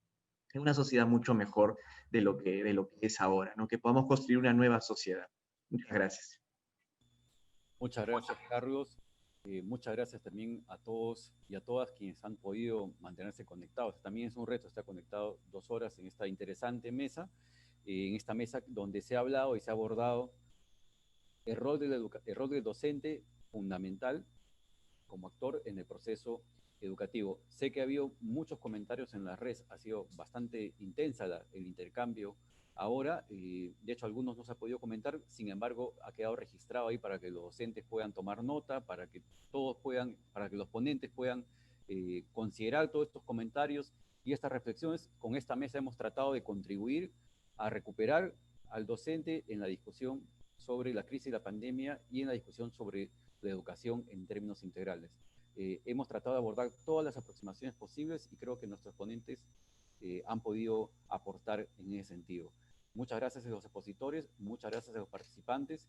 en una sociedad mucho mejor de lo que es ahora, ¿no? Que podamos construir una nueva sociedad. Muchas gracias. Muchas gracias, Carlos. Muchas gracias también a todos y a todas quienes han podido mantenerse conectados. También es un reto estar conectado 2 horas en esta interesante mesa, en esta mesa donde se ha hablado y se ha abordado el rol del docente fundamental como actor en el proceso educativo. Sé que ha habido muchos comentarios en las redes, ha sido bastante intensa el intercambio ahora, de hecho algunos no se ha podido comentar, sin embargo ha quedado registrado ahí para que los docentes puedan tomar nota, para que los ponentes puedan considerar todos estos comentarios y estas reflexiones. Con esta mesa hemos tratado de contribuir a recuperar al docente en la discusión sobre la crisis de la pandemia y en la discusión sobre la educación en términos integrales. Hemos tratado de abordar todas las aproximaciones posibles y creo que nuestros ponentes han podido aportar en ese sentido. Muchas gracias a los expositores, muchas gracias a los participantes.